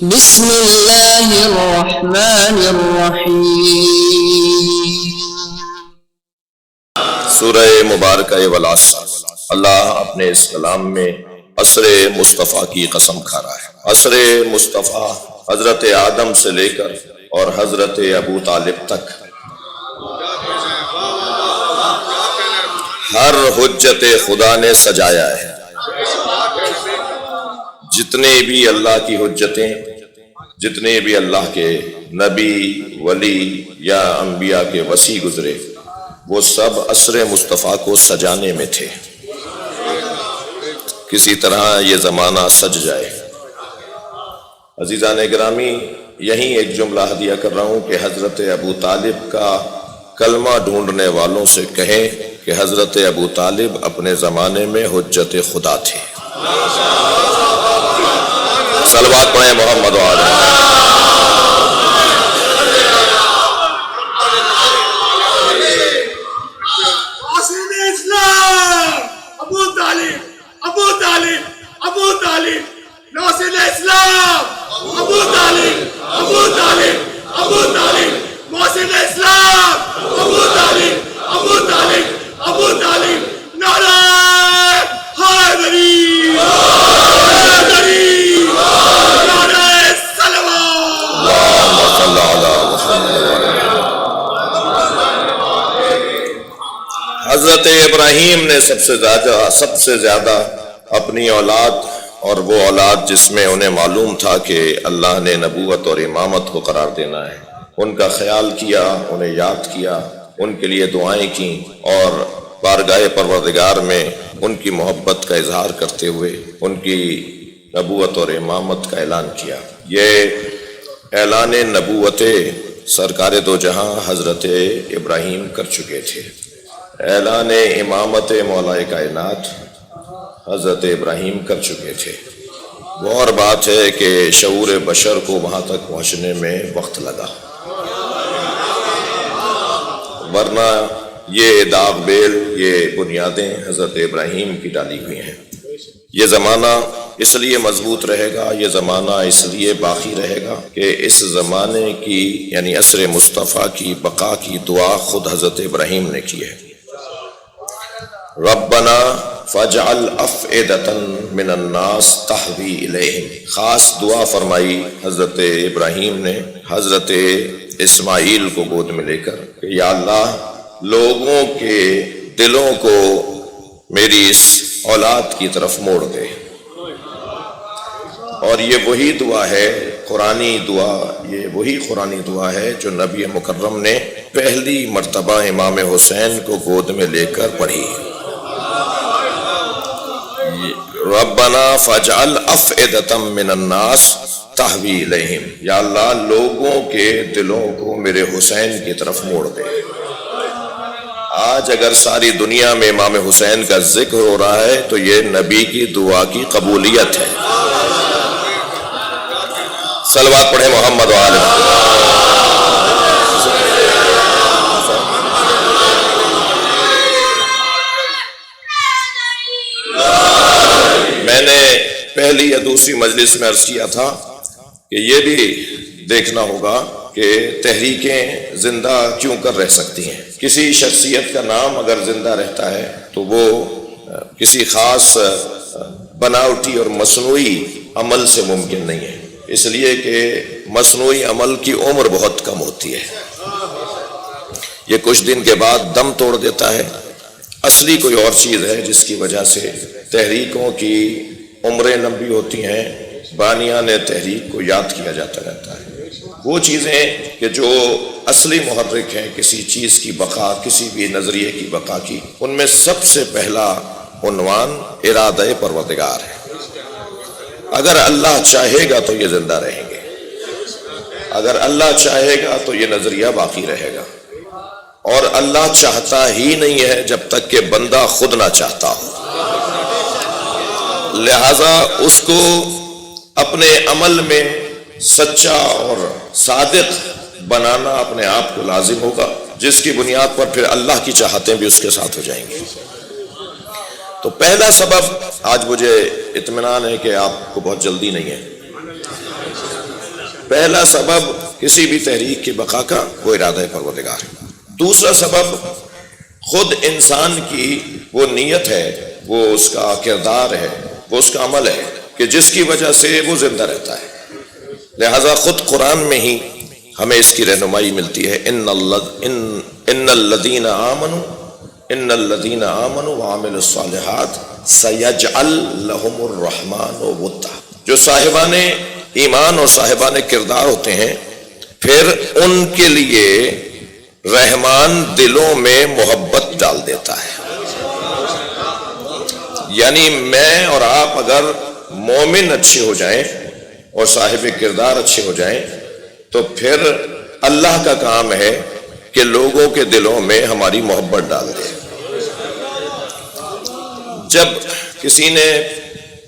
بسم اللہ الرحمن الرحیم۔ سورہ مبارکہ والعصر، اللہ اپنے اس کلام میں عصر مصطفیٰ کی قسم کھا رہا ہے۔ عصر مصطفیٰ حضرت آدم سے لے کر اور حضرت ابو طالب تک ہر حجت خدا نے سجایا ہے۔ جتنے بھی اللہ کی حجتیں، جتنے بھی اللہ کے نبی، ولی یا انبیاء کے وصی گزرے، وہ سب عصر مصطفیٰ کو سجانے میں تھے، کسی طرح یہ زمانہ سج جائے۔ عزیزان گرامی، یہیں ایک جملہ ہدیہ کر رہا ہوں کہ حضرت ابو طالب کا کلمہ ڈھونڈنے والوں سے کہیں کہ حضرت ابو طالب اپنے زمانے میں حجت خدا تھے۔ صلوات پڑھیں محمد و آل ناصر اسلام ابو طالب، ابو طالب، ابو طالب، ناصر اسلام ابو طالب، ابو طالب، ابو طالب، نعرہ حیدری، حیدری، نعرہ صلوات۔ اللہم صلی علی محمد۔ حضرت ابراہیم نے سب سے زیادہ اپنی اولاد، اور وہ اولاد جس میں انہیں معلوم تھا کہ اللہ نے نبوت اور امامت کو قرار دینا ہے، ان کا خیال کیا، انہیں یاد کیا، ان کے لیے دعائیں کیں، اور بارگاہ پروردگار میں ان کی محبت کا اظہار کرتے ہوئے ان کی نبوت اور امامت کا اعلان کیا۔ یہ اعلان نبوت سرکار دو جہاں حضرت ابراہیم کر چکے تھے، اعلان امامت مولا کائنات حضرت ابراہیم کر چکے تھے۔ وہ اور بات ہے کہ شعور بشر کو وہاں تک پہنچنے میں وقت لگا، ورنہ یہ داغ بیل، یہ بنیادیں حضرت ابراہیم کی ڈالی ہوئی ہیں۔ یہ زمانہ اس لیے مضبوط رہے گا، یہ زمانہ اس لیے باقی رہے گا کہ اس زمانے کی یعنی عصر مصطفیٰ کی بقا کی دعا خود حضرت ابراہیم نے کی ہے۔ ربنا فاجعل افئدۃ من الناس تہوی الیہم، خاص دعا فرمائی حضرت ابراہیم نے حضرت اسماعیل کو گود میں لے کر کہ یا اللہ لوگوں کے دلوں کو میری اس اولاد کی طرف موڑ دے۔ اور یہ وہی دعا ہے قرآنی دعا، یہ وہی قرآنی دعا ہے جو نبی مکرم نے پہلی مرتبہ امام حسین کو گود میں لے کر پڑھی۔ ربنا فاجعل افئدۃ من الناس تہوی الیہم، یا اللہ لوگوں کے دلوں کو میرے حسین کی طرف موڑ دے۔ آج اگر ساری دنیا میں امام حسین کا ذکر ہو رہا ہے تو یہ نبی کی دعا کی قبولیت ہے۔ صلوات پڑھیں محمد و آل محمد۔ میں نے پہلی یا دوسری مجلس میں عرض کیا تھا کہ یہ بھی دیکھنا ہوگا کہ تحریکیں زندہ کیوں کر رہ سکتی ہیں۔ کسی شخصیت کا نام اگر زندہ رہتا ہے تو وہ کسی خاص بناوٹی اور مصنوعی عمل سے ممکن نہیں ہے، اس لیے کہ مصنوعی عمل کی عمر بہت کم ہوتی ہے، یہ کچھ دن کے بعد دم توڑ دیتا ہے۔ اصلی کوئی اور چیز ہے جس کی وجہ سے تحریکوں کی عمریں لمبی ہوتی ہیں، بانیان تحریک کو یاد کیا جاتا رہتا ہے۔ وہ چیزیں کہ جو اصلی محرک ہیں کسی چیز کی بقا، کسی بھی نظریے کی بقا کی، ان میں سب سے پہلا عنوان ارادہ پروردگار ہے۔ اگر اللہ چاہے گا تو یہ زندہ رہیں گے، اگر اللہ چاہے گا تو یہ نظریہ باقی رہے گا، اور اللہ چاہتا ہی نہیں ہے جب تک کہ بندہ خود نہ چاہتا ہو، لہذا اس کو اپنے عمل میں سچا اور صادق بنانا اپنے آپ کو لازم ہوگا، جس کی بنیاد پر پھر اللہ کی چاہتیں بھی اس کے ساتھ ہو جائیں گی۔ تو پہلا سبب، آج مجھے اطمینان ہے کہ آپ کو بہت جلدی نہیں ہے، پہلا سبب کسی بھی تحریک کی بقا کا وہ ارادہ پروردگار ہے. دوسرا سبب خود انسان کی وہ نیت ہے، وہ اس کا کردار ہے، وہ اس کا عمل ہے کہ جس کی وجہ سے وہ زندہ رہتا ہے. لہذا خود قرآن میں ہی ہمیں اس کی رہنمائی ملتی ہے. ان الذین آمنوا وعملوا الصالحات سیجعل لهم الرحمن ودا. جو صاحبان ایمان اور صاحبان کردار ہوتے ہیں، پھر ان کے لیے رحمان دلوں میں محبت ڈال دیتا ہے. یعنی میں اور آپ اگر مومن اچھے ہو جائیں اور صاحب کردار اچھے ہو جائیں تو پھر اللہ کا کام ہے کہ لوگوں کے دلوں میں ہماری محبت ڈال دے. جب کسی نے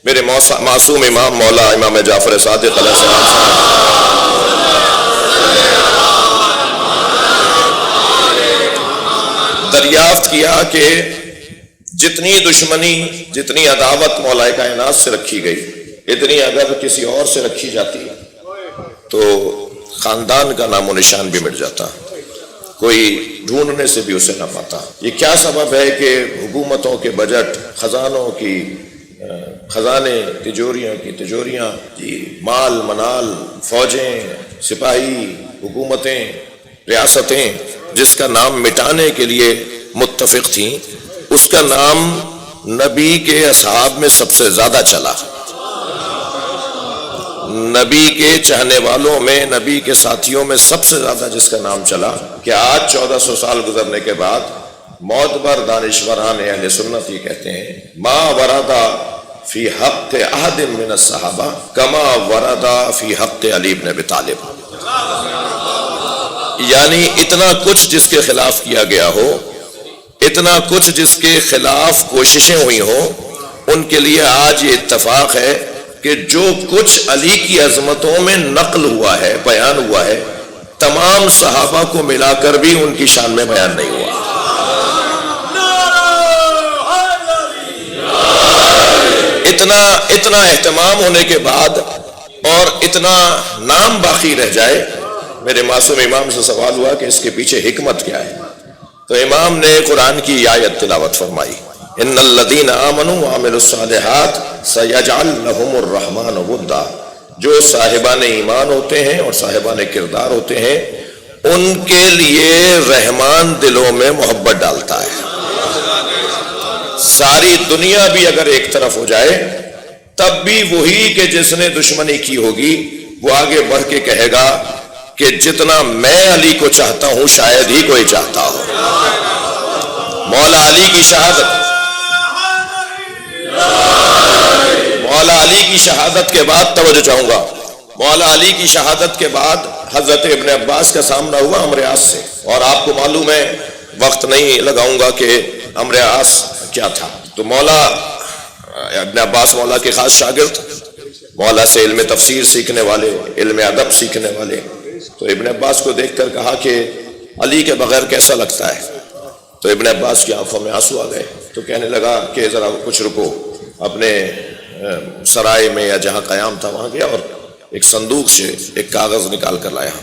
میرے معصوم امام مولا امام جعفر صادق علیہ السلام دریافت کیا کہ جتنی دشمنی، جتنی عداوت مولا کائنات سے رکھی گئی، اتنی اگر کسی اور سے رکھی جاتی تو خاندان کا نام و نشان بھی مٹ جاتا، کوئی ڈھونڈنے سے بھی اسے نہ پاتا. یہ کیا سبب ہے کہ حکومتوں کے بجٹ، خزانوں کی خزانے، تجوریاں کی تجوریاں، مال منال، فوجیں، سپاہی، حکومتیں، ریاستیں جس کا نام مٹانے کے لیے متفق تھیں، اس کا نام نبی کے اصحاب میں سب سے زیادہ چلا. نبی کے چاہنے والوں میں، نبی کے ساتھیوں میں سب سے زیادہ جس کا نام چلا کہ آج 1400 سال گزرنے کے بعد معتبر دانشوران اہل سنت یہ کہتے ہیں ما وردا فی حق احد من الصحابہ کما وردا فی حق علی بن ابی طالب. یعنی اتنا کچھ جس کے خلاف کیا گیا ہو، اتنا کچھ جس کے خلاف کوششیں ہوئی ہوں، ان کے لیے آج یہ اتفاق ہے کہ جو کچھ علی کی عظمتوں میں نقل ہوا ہے، بیان ہوا ہے، تمام صحابہ کو ملا کر بھی ان کی شان میں بیان نہیں ہوا. اتنا اہتمام ہونے کے بعد اور اتنا نام باقی رہ جائے. میرے معصوم امام سے سوال ہوا کہ اس کے پیچھے حکمت کیا ہے، تو امام نے قرآن کی آیت تلاوت فرمائی، ان الذین آمنوا وعملوا الصالحات سیجعل لهم الرحمن ودا. جو صاحبان ایمان ہوتے ہیں اور صاحبان کردار ہوتے ہیں، ان کے لیے رحمان دلوں میں محبت ڈالتا ہے. ساری دنیا بھی اگر ایک طرف ہو جائے تب بھی وہی کہ جس نے دشمنی کی ہوگی وہ آگے بڑھ کے کہے گا کہ جتنا میں علی کو چاہتا ہوں شاید ہی کوئی چاہتا ہو. مولا علی کی شہادت، مولا علی کی شہادت کے بعد توجہ چاہوں گا، مولا علی کی شہادت کے بعد حضرت ابن عباس کا سامنا ہوا عمرو عاص سے، اور آپ کو معلوم ہے، وقت نہیں لگاؤں گا کہ عمرو عاص کیا تھا. تو مولا ابن عباس مولا کے خاص شاگرد، مولا سے علم تفسیر سیکھنے والے، علم ادب سیکھنے والے. تو ابن عباس کو دیکھ کر کہا کہ علی کے بغیر کیسا لگتا ہے؟ تو ابن عباس کی آنکھوں میں آنسو آ گئے. تو کہنے لگا کہ ذرا کچھ رکو. اپنے سرائے میں یا جہاں قیام تھا وہاں گیا اور ایک صندوق سے ایک کاغذ نکال کر لایا،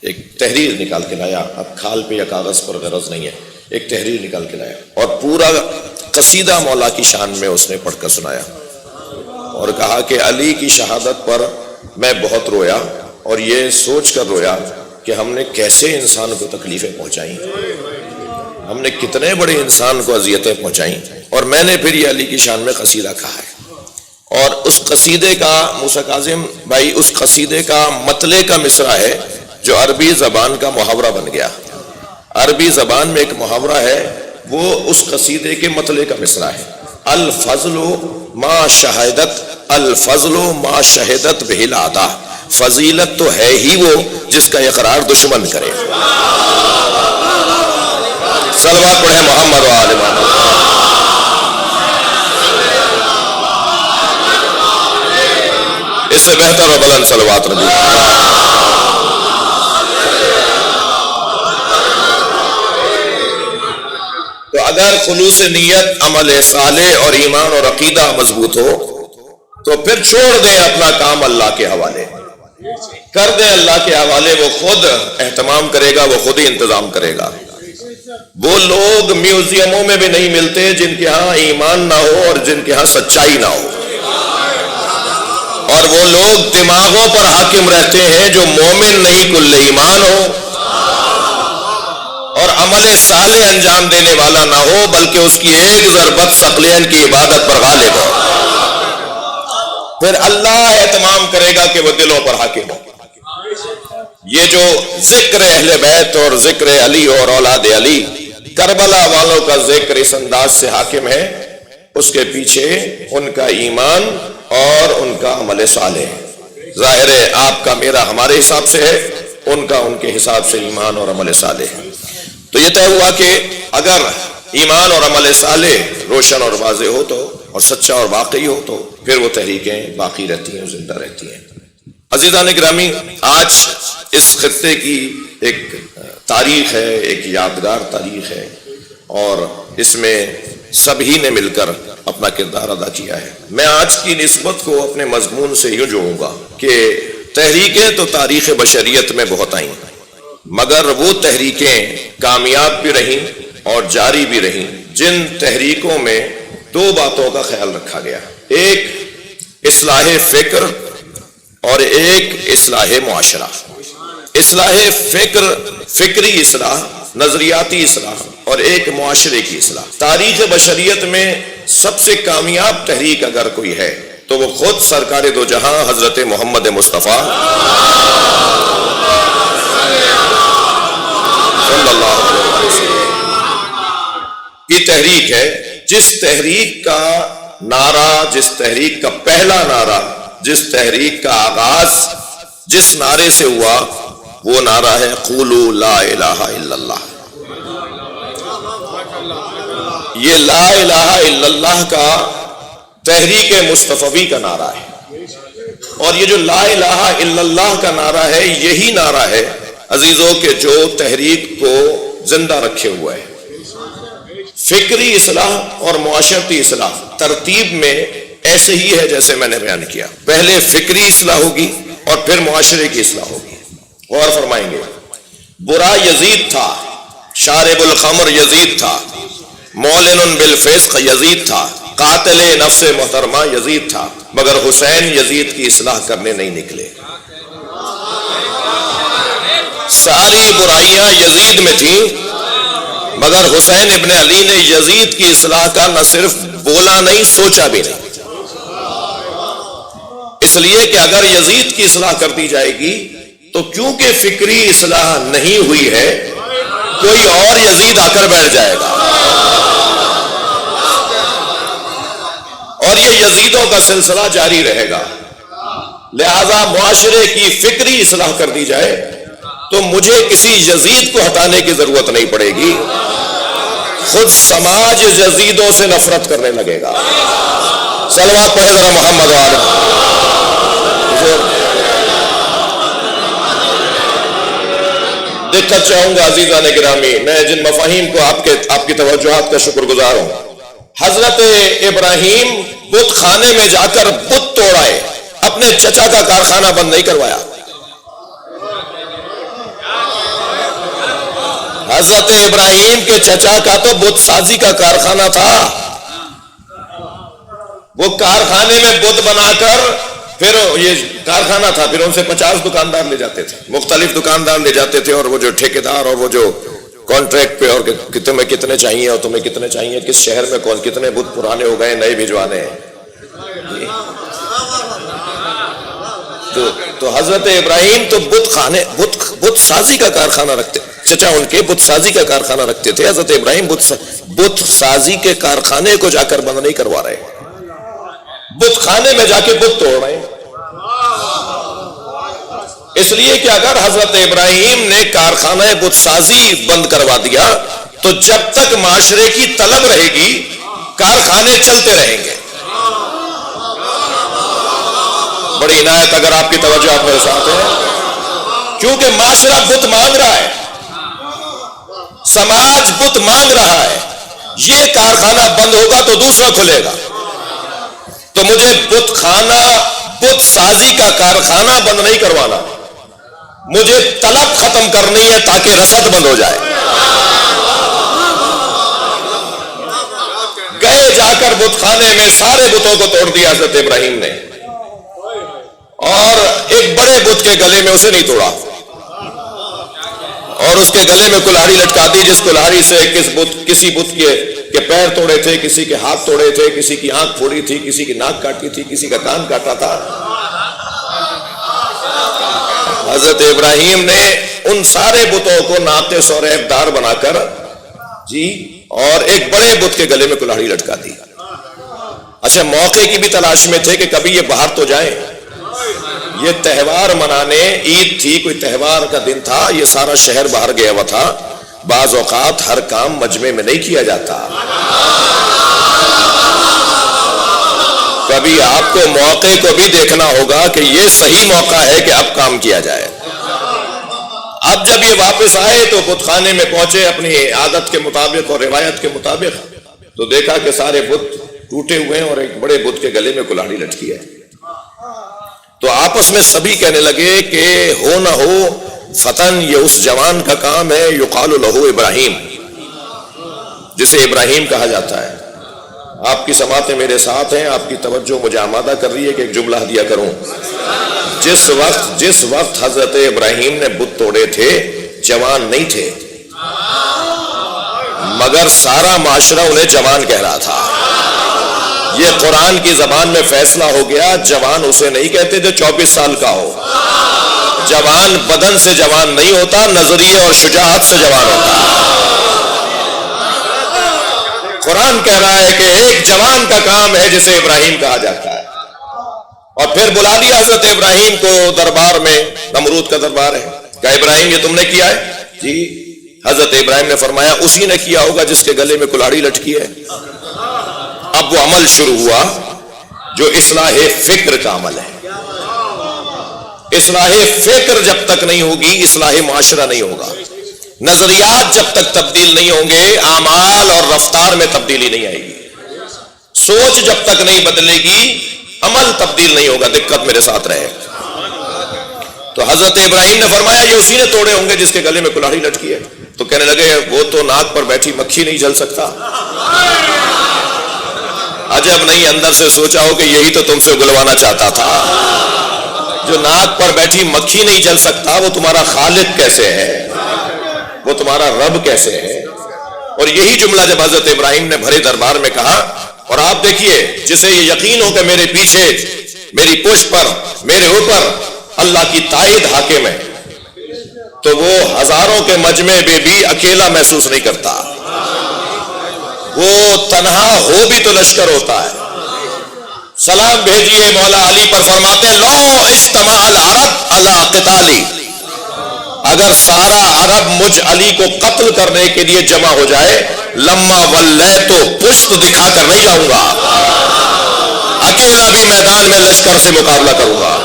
ایک تحریر نکال کے لایا. اب کھال پہ یا کاغذ پر غرض نہیں ہے، ایک تحریر نکال کے لایا اور پورا قصیدہ مولا کی شان میں اس نے پڑھ کر سنایا اور کہا کہ علی کی شہادت پر میں بہت رویا اور یہ سوچ کر رویا کہ ہم نے کیسے انسان کو تکلیفیں پہنچائیں، ہم نے کتنے بڑے انسان کو اذیتیں پہنچائیں. اور میں نے پھر یہ علی کی شان میں قصیدہ کہا ہے. اور اس قصیدے کا موسیٰ کاظم بھائی، اس قصیدے کا مطلع کا مصرع ہے جو عربی زبان کا محاورہ بن گیا. عربی زبان میں ایک محاورہ ہے، وہ اس قصیدے کے مطلع کا مصرع ہے، الفضل ما شہادت، الفضل ما شہدت بہ الاعداء. فضیلت تو ہے ہی وہ جس کا اقرار دشمن کرے. صلوات پڑھیں محمد و آل محمد. اس سے بہتر و بلند صلوات رضی. تو اگر خلوص نیت، عمل صالح اور ایمان اور عقیدہ مضبوط ہو تو پھر چھوڑ دیں اپنا کام اللہ کے حوالے. کر دیں اللہ کے حوالے، وہ خود اہتمام کرے گا، وہ خود ہی انتظام کرے گا۔ وہ لوگ میوزیموں میں بھی نہیں ملتے جن کے ہاں ایمان نہ ہو اور جن کے ہاں سچائی نہ ہو، اور وہ لوگ دماغوں پر حاکم رہتے ہیں جو مومن نہیں کل ایمان ہو اور عمل صالح انجام دینے والا نہ ہو، بلکہ اس کی ایک ضربت ثقلین کی عبادت پر غالب ہو۔ پھر اللہ اہتمام کرے گا کہ وہ دلوں پر حاکم ہو۔ یہ جو ذکر اہل بیت اور ذکر علی اور اولاد علی، کربلا والوں کا ذکر اس انداز سے حاکم ہے، اس کے پیچھے ان کا ایمان اور ان کا عمل صالح ہے۔ ظاہر ہے آپ کا میرا ہمارے حساب سے ہے، ان کا ان کے حساب سے ایمان اور عمل صالح ہے۔ تو یہ طے ہوا کہ اگر ایمان اور عمل صالح روشن اور واضح ہو تو، اور سچا اور واقعی ہو تو، پھر وہ تحریکیں باقی رہتی ہیں، زندہ رہتی ہیں۔ عزیزان گرامی، آج اس خطے کی ایک تاریخ ہے، ایک یادگار تاریخ ہے، اور اس میں سبھی نے مل کر اپنا کردار ادا کیا ہے۔ میں آج کی نسبت کو اپنے مضمون سے یوں جوڑوں گا کہ تحریکیں تو تاریخ بشریت میں بہت آئیں، مگر وہ تحریکیں کامیاب بھی رہیں اور جاری بھی رہیں جن تحریکوں میں دو باتوں کا خیال رکھا گیا، ایک اصلاح فکر اور ایک اصلاح معاشرہ۔ اصلاح فکر، فکری اصلاح، نظریاتی اصلاح، اور ایک معاشرے کی اصلاح۔ تاریخ بشریت میں سب سے کامیاب تحریک اگر کوئی ہے تو وہ خود سرکار دو جہاں حضرت محمد مصطفیٰ صلی اللہ علیہ وسلم کی تحریک ہے، جس تحریک کا نعرہ، جس تحریک کا پہلا نعرہ، جس تحریک کا آغاز جس نعرے سے ہوا، وہ نعرہ ہے قولوا لا الہ الا اللہ۔ یہ لا الہ الا اللہ کا تحریک مصطفی کا نعرہ ہے، اور یہ جو لا الہ الا اللہ کا نعرہ ہے، یہی نعرہ ہے عزیزوں کہ جو تحریک کو زندہ رکھے ہوا ہے۔ فکری اصلاح اور معاشرتی اصلاح ترتیب میں ایسے ہی ہے جیسے میں نے بیان کیا، پہلے فکری اصلاح ہوگی اور پھر معاشرے کی اصلاح ہوگی۔ غور فرمائیں گے، برا یزید تھا، شارب الخمر یزید تھا، معلن بالفسق یزید تھا، قاتل نفس محترمہ یزید تھا، مگر حسین یزید کی اصلاح کرنے نہیں نکلے۔ ساری برائیاں یزید میں تھیں، مگر حسین ابن علی نے یزید کی اصلاح کا نہ صرف بولا نہیں، سوچا بھی نہیں۔ اس لیے کہ اگر یزید کی اصلاح کر دی جائے گی تو کیونکہ فکری اصلاح نہیں ہوئی ہے، کوئی اور یزید آ کر بیٹھ جائے گا، اور یہ یزیدوں کا سلسلہ جاری رہے گا۔ لہذا معاشرے کی فکری اصلاح کر دی جائے تو مجھے کسی یزید کو ہٹانے کی ضرورت نہیں پڑے گی، خود سماج یزیدوں سے نفرت کرنے لگے گا۔ صلوات پڑھے ذرا محمد وآلہ۔ دقت چاہوں گا عزیزان گرامی، میں جن مفاہیم کو آپ کی توجہات کا شکر گزار ہوں۔ حضرت ابراہیم بت خانے میں جا کر بت توڑائے، اپنے چچا کا کارخانہ بند نہیں کروایا۔ حضرت ابراہیم کے چچا کا تو بت سازی کا کارخانہ تھا، وہ کارخانے میں بت بنا کر، پھر یہ کارخانہ تھا، پھر ان سے 50 دکاندار لے جاتے تھے، مختلف دکاندار لے جاتے تھے، اور وہ جو ٹھیکیدار اور وہ جو کانٹریکٹ پہ، اور تمہیں کتنے چاہیے اور تمہیں کتنے چاہیے، کس شہر میں کتنے بت پرانے ہو گئے، نئے بھجوانے ہیں۔ تو حضرت ابراہیم تو بت سازی کا کارخانہ رکھتے، چچا ان کے بت سازی کا کارخانہ رکھتے تھے۔ حضرت ابراہیم بت سازی کے کارخانے کو جا کر بند نہیں کروا رہے، بت خانے میں جا کے بت توڑ رہے ہیں۔ اس لیے کہ اگر حضرت ابراہیم نے کارخانہ بت سازی بند کروا دیا تو جب تک معاشرے کی طلب رہے گی کارخانے چلتے رہیں گے۔ بڑی عنایت اگر آپ کی توجہ آپ میرے ساتھ ہے، کیونکہ معاشرہ بت مانگ رہا ہے، سماج بت مانگ رہا ہے، یہ کارخانہ بند ہوگا تو دوسرا کھلے گا۔ تو مجھے بت خانہ، بت سازی کا کارخانہ بند نہیں کروانا، مجھے طلب ختم کرنی ہے تاکہ رسد بند ہو جائے۔ گئے جا کر بت خانے میں سارے بتوں کو توڑ دیا حضرت ابراہیم نے، اور ایک بڑے بت کے گلے میں اسے نہیں توڑا، اور اس کے گلے میں کلہاڑی لٹکا دی، جس کلہاڑی سے کسی بت کے پیر توڑے تھے، کسی کے ہاتھ توڑے تھے، کسی کی آنکھ پھوڑی تھی، کسی کی ناک کاٹی تھی، کسی کا کان کاٹا تھا۔ حضرت ابراہیم نے ان سارے بتوں کو ناقص اور عیبدار بنا کر اور ایک بڑے بت کے گلے میں کلہاڑی لٹکا دی۔ اچھا، موقع کی بھی تلاش میں تھے کہ کبھی یہ باہر تو جائیں۔ یہ تہوار منانے، عید تھی، کوئی تہوار کا دن تھا، یہ سارا شہر باہر گیا ہوا تھا۔ بعض اوقات ہر کام مجمع میں نہیں کیا جاتا، کبھی آپ کو موقع کو بھی دیکھنا ہوگا کہ یہ صحیح موقع ہے کہ اب کام کیا جائے۔ اب جب یہ واپس آئے تو بت خانے میں پہنچے اپنی عادت کے مطابق اور روایت کے مطابق، تو دیکھا کہ سارے بت ٹوٹے ہوئے ہیں اور ایک بڑے بت کے گلے میں کلہاڑی لٹکی ہے۔ تو آپس میں سبھی کہنے لگے کہ ہو نہ ہو فتن، یہ اس جوان کا کام ہے، یقال لہو ابراہیم، جسے ابراہیم کہا جاتا ہے۔ آپ کی سماعتیں میرے ساتھ ہیں، آپ کی توجہ مجھے آمادہ کر رہی ہے کہ ایک جملہ دیا کروں۔ جس وقت حضرت ابراہیم نے بت توڑے تھے، جوان نہیں تھے، مگر سارا معاشرہ انہیں جوان کہہ رہا تھا۔ یہ قرآن کی زبان میں فیصلہ ہو گیا، جوان اسے نہیں کہتے جو 24 سال کا ہو۔ جوان بدن سے جوان نہیں ہوتا، نظریے اور شجاعت سے جوان ہوتا ہے۔ قرآن کہہ رہا ہے کہ ایک جوان کا کام ہے جسے ابراہیم کہا جاتا ہے۔ اور پھر بلا لیا حضرت ابراہیم کو دربار میں، نمرود کا دربار ہے، کہا ابراہیم یہ تم نے کیا ہے؟ جی۔ حضرت ابراہیم نے فرمایا اسی نے کیا ہوگا جس کے گلے میں کلہاڑی لٹکی ہے۔ اب وہ عمل شروع ہوا جو اصلاح فکر کا عمل ہے۔ اصلاح فکر جب تک نہیں ہوگی، اصلاح معاشرہ نہیں ہوگا۔ نظریات جب تک تبدیل نہیں ہوں گے، اعمال اور رفتار میں تبدیلی نہیں آئے گی۔ سوچ جب تک نہیں بدلے گی، عمل تبدیل نہیں ہوگا۔ دقت میرے ساتھ رہے۔ تو حضرت ابراہیم نے فرمایا یہ اسی نے توڑے ہوں گے جس کے گلے میں کلہاڑی لٹکی ہے۔ تو کہنے لگے وہ تو ناک پر بیٹھی مکھی نہیں جل سکتا۔ عجب نہیں اندر سے سوچا ہو کہ یہی تو تم سے گلوانا چاہتا تھا۔ جو ناک پر بیٹھی مکھی نہیں جل سکتا، وہ تمہارا خالق کیسے ہے، وہ تمہارا رب کیسے ہے؟ اور یہی جملہ جب حضرت ابراہیم نے بھرے دربار میں کہا، اور آپ دیکھیے جسے یہ یقین ہو کہ میرے پیچھے، میری پشت پر، میرے اوپر اللہ کی تائید حاکم ہے، تو وہ ہزاروں کے مجمع میں بھی اکیلا محسوس نہیں کرتا۔ وہ تنہا ہو بھی تو لشکر ہوتا ہے۔ سلام بھیجیے مولا علی پر، فرماتے ہیں لو اجتماع العرب علی قتالی، اگر سارا عرب مجھ علی کو قتل کرنے کے لیے جمع ہو جائے، لما ولیتو، پشت دکھا کر نہیں جاؤں گا، اکیلا بھی میدان میں لشکر سے مقابلہ کروں گا۔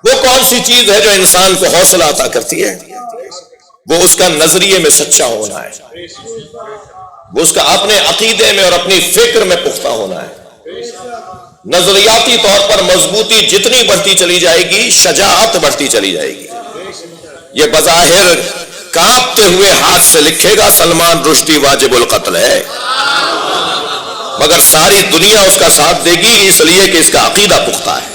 وہ کون سی چیز ہے جو انسان کو حوصلہ عطا کرتی ہے؟ وہ اس کا نظریے میں سچا ہونا ہے، وہ اس کا اپنے عقیدے میں اور اپنی فکر میں پختہ ہونا ہے۔ نظریاتی طور پر مضبوطی جتنی بڑھتی چلی جائے گی، شجاعت بڑھتی چلی جائے گی۔ یہ بظاہر کانپتے ہوئے ہاتھ سے لکھے گا سلمان رشدی واجب القتل ہے، مگر ساری دنیا اس کا ساتھ دے گی، اس لیے کہ اس کا عقیدہ پختہ ہے،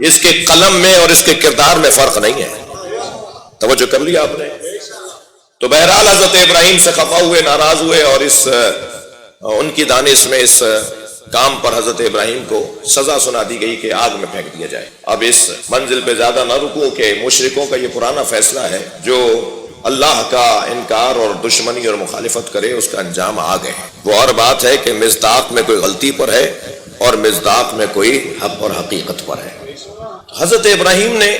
اس کے قلم میں اور اس کے کردار میں فرق نہیں ہے۔ توجہ کر لیا آپ نے؟ تو بہرحال حضرت ابراہیم سے خفا ہوئے، ناراض ہوئے، اور ان کی دانش میں اس کام پر حضرت ابراہیم کو سزا سنا دی گئی کہ آگ میں پھینک دیا جائے۔ اب اس منزل پہ زیادہ نہ رکوں کہ مشرکوں کا یہ پرانا فیصلہ ہے، جو اللہ کا انکار اور دشمنی اور مخالفت کرے اس کا انجام آگ ہے۔ وہ اور بات ہے کہ مصداق میں کوئی غلطی پر ہے اور مصداق میں کوئی حق اور حقیقت پر ہے۔ حضرت ابراہیم نے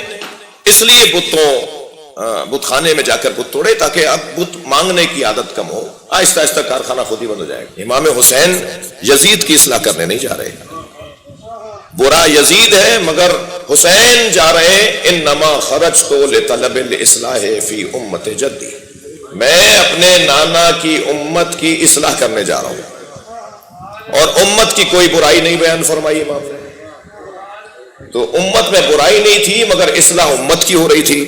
اس لیے بت خانے میں جا کر بت توڑے تاکہ اب بت مانگنے کی عادت کم ہو، آہستہ آہستہ کارخانہ خود ہی بند ہو جائے گا۔ امام حسین یزید کی اصلاح کرنے نہیں جا رہے، برا یزید ہے مگر حسین جا رہے ہیں۔ انما خرجت لطلب الاصلاح فی امت جدی، میں اپنے نانا کی امت کی اصلاح کرنے جا رہا ہوں، اور امت کی کوئی برائی نہیں بیان فرمائی امام نے۔ تو امت میں برائی نہیں تھی مگر اصلاح امت کی ہو رہی تھی.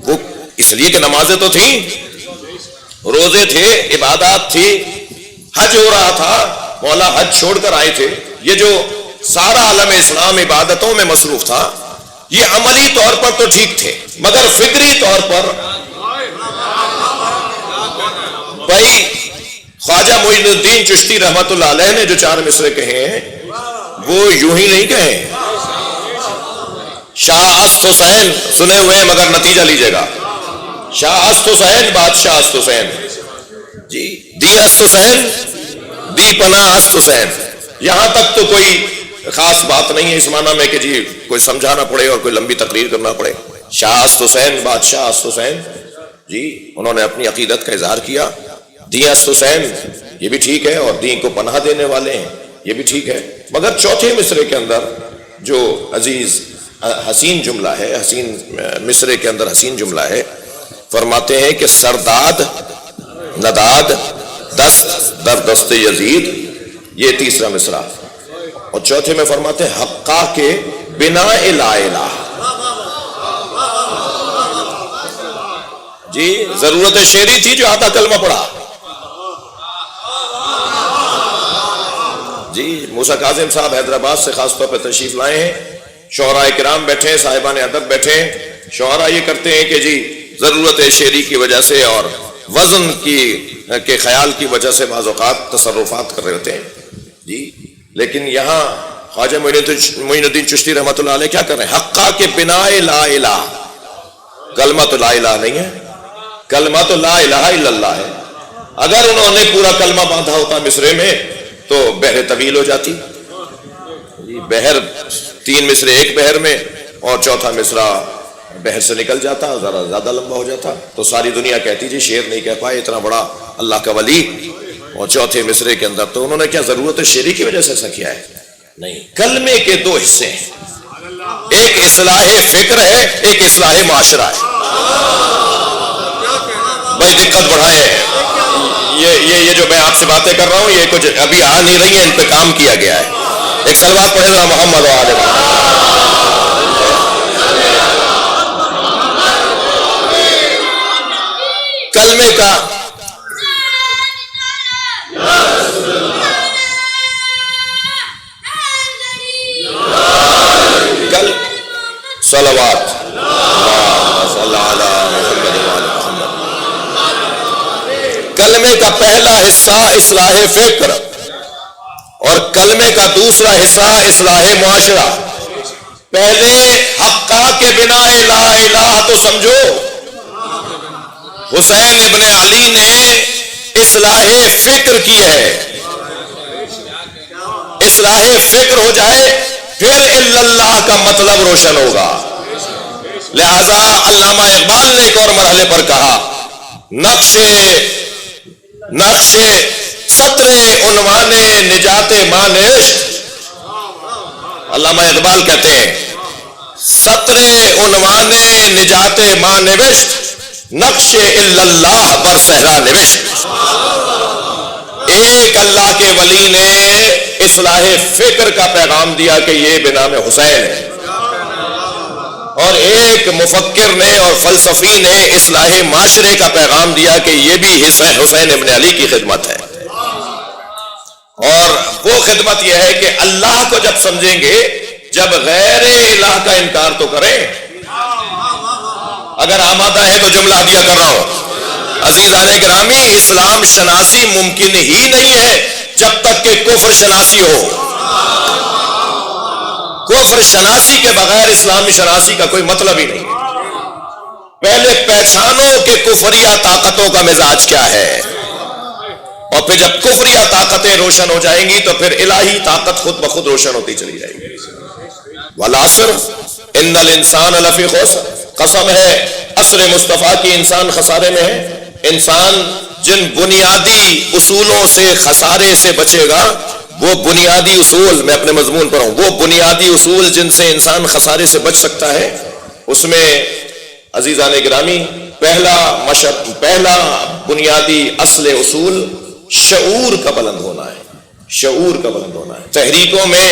وہ اس لیے کہ نمازیں تو تھیں، روزے تھے، عبادات تھی، حج ہو رہا تھا، مولا حج چھوڑ کر آئے تھے. یہ جو سارا عالم اسلام عبادتوں میں مصروف تھا، یہ عملی طور پر تو ٹھیک تھے مگر فکری طور پر بھائی خواجہ معین الدین چشتی رحمت اللہ علیہ نے جو 4 مصرے کہے ہیں وہ یوں ہی نہیں کہے. شاہ است حسین سنے ہوئے ہیں مگر نتیجہ لیجئے گا. شاہ است حسین، بادشاہ است حسین، جی دی است حسین، دی پناہ است حسین. یہاں تک تو کوئی خاص بات نہیں ہے اس معنی میں کہ جی کوئی سمجھانا پڑے اور کوئی لمبی تقریر کرنا پڑے. شاہ است حسین، بادشاہ است حسین، جی انہوں نے اپنی عقیدت کا اظہار کیا. دی است حسین یہ بھی ٹھیک ہے اور دین کو پناہ دینے والے ہیں یہ بھی ٹھیک ہے. مگر چوتھے مصرے کے اندر جو عزیز حسین جملہ ہے، حسین مصرے کے اندر حسین جملہ ہے، فرماتے ہیں کہ سرداد نداد دست در دست یزید، یہ تیسرا مصرع. اور چوتھے میں فرماتے ہیں حقا کے بنا لا الہ. جی ضرورت شعری تھی جو آدھا کلمہ پڑھا. جی موسیٰ کاظم صاحب حیدرآباد سے خاص طور پہ تشریف لائے ہیں. شعراء کرام بیٹھے ہیں، صاحبان ادب بیٹھے ہیں. شعراء یہ کرتے ہیں کہ جی ضرورت شعری کی وجہ سے اور وزن کے خیال کی وجہ سے بعض اوقات تصرفات کر رہے ہوتے ہیں. جی لیکن یہاں خواجہ معین الدین چشتی رحمۃ اللہ علیہ کیا کر رہے ہیں؟ حقا کے بنا لا الہ. کلمہ تو لا الہ نہیں ہے، کلمہ تو لا الہ الا اللہ ہے. اگر انہوں نے پورا کلمہ باندھا ہوتا مصرے میں تو بحر طویل ہو جاتی. بحر 3 مصرے ایک بحر میں اور چوتھا مصرع بحر سے نکل جاتا، ذرا زیادہ لمبا ہو جاتا تو ساری دنیا کہتی جی شعر نہیں کہہ پائے اتنا بڑا اللہ کا ولی. اور چوتھے مصرے کے اندر تو انہوں نے کیا ضرورت شعری کی وجہ سے ایسا کیا ہے؟ نہیں. کلمے کے 2 حصے ہیں، ایک اصلاح فکر ہے، ایک اصلاح معاشرہ ہے. بھائی دقت بڑھائے یہ جو میں آپ سے باتیں کر رہا ہوں یہ کچھ ابھی آ نہیں رہی ہیں، ان پہ کام کیا گیا ہے. ایک صلوات پڑھے ذرا محمد و آل محمد. کلمے کا صلوات کلمے کا پہلا حصہ اصلاح فکر اور کلمے کا دوسرا حصہ اصلاح معاشرہ. پہلے حقا کے بنا لا الہ تو سمجھو، حسین ابن علی نے اصلاح فکر کی ہے. اصلاح فکر ہو جائے پھر الا اللہ کا مطلب روشن ہوگا. لہذا علامہ اقبال نے ایک اور مرحلے پر کہا نقش سطر عنوان نجات مان عشق. علامہ اقبال کہتے ہیں سطر عنوان نجات مان عشق نقش الا اللہ بر صحرا نوشت. ایک اللہ کے ولی نے اصلاح فکر کا پیغام دیا کہ یہ بنام حسین ہے، اور ایک مفکر نے اور فلسفی نے اصلاح معاشرے کا پیغام دیا کہ یہ بھی حسین ابن علی کی خدمت ہے. اور وہ خدمت یہ ہے کہ اللہ کو جب سمجھیں گے جب غیر الہ کا انکار تو کریں. اگر آمادہ ہے تو جملہ عدیہ کر رہا ہوں. عزیزان گرامی اسلام شناسی ممکن ہی نہیں ہے جب تک کہ کفر شناسی ہو. کفر شناسی کے بغیر اسلامی شناسی کا کوئی مطلب ہی نہیں. پہلے پہچانو کہ کفریہ طاقتوں کا مزاج کیا ہے، اور پھر جب کفریہ طاقتیں روشن ہو جائیں گی تو پھر الہی طاقت خود بخود روشن ہوتی چلی جائے گی. والعصر ان الانسان لفی خسر، قسم ہے عصر مصطفیٰ کی انسان خسارے میں ہے. انسان جن بنیادی اصولوں سے خسارے سے بچے گا، وہ بنیادی اصول، میں اپنے مضمون پر ہوں، وہ بنیادی اصول جن سے انسان خسارے سے بچ سکتا ہے، اس میں عزیزان گرامی پہلا بنیادی اصل اصول شعور کا بلند ہونا ہے. شعور کا بلند ہونا ہے. تحریکوں میں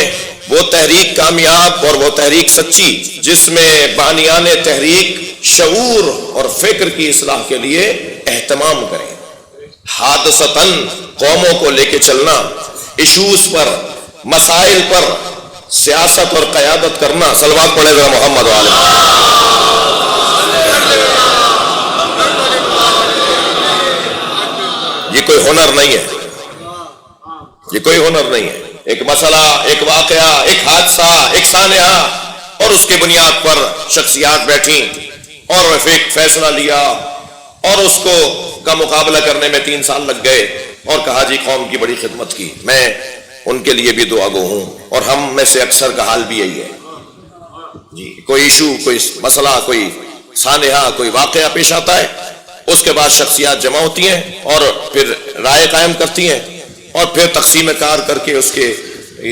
وہ تحریک کامیاب اور وہ تحریک سچی جس میں بانیان تحریک شعور اور فکر کی اصلاح کے لیے اہتمام کریں. حادثتاً قوموں کو لے کے چلنا، ایشوز پر، مسائل پر سیاست اور قیادت کرنا. صلوات پڑھے ذرا محمد والے. یہ کوئی ہنر نہیں ہے، یہ کوئی ہنر نہیں ہے. ایک مسئلہ، ایک واقعہ، ایک حادثہ، ایک سانحہ، اور اس کی بنیاد پر شخصیات بیٹھیں اور ایک فیصلہ لیا اور اس کو کا مقابلہ کرنے میں 3 سال لگ گئے اور کہا جی قوم کی بڑی خدمت کی. میں ان کے لیے بھی دعا گو ہوں، اور ہم میں سے اکثر کا حال بھی یہی ہے جی. کوئی ایشو، کوئی مسئلہ، کوئی سانحہ، کوئی واقعہ پیش آتا ہے، اس کے بعد شخصیات جمع ہوتی ہیں اور پھر رائے قائم کرتی ہیں اور پھر تقسیم کار کر کے اس کے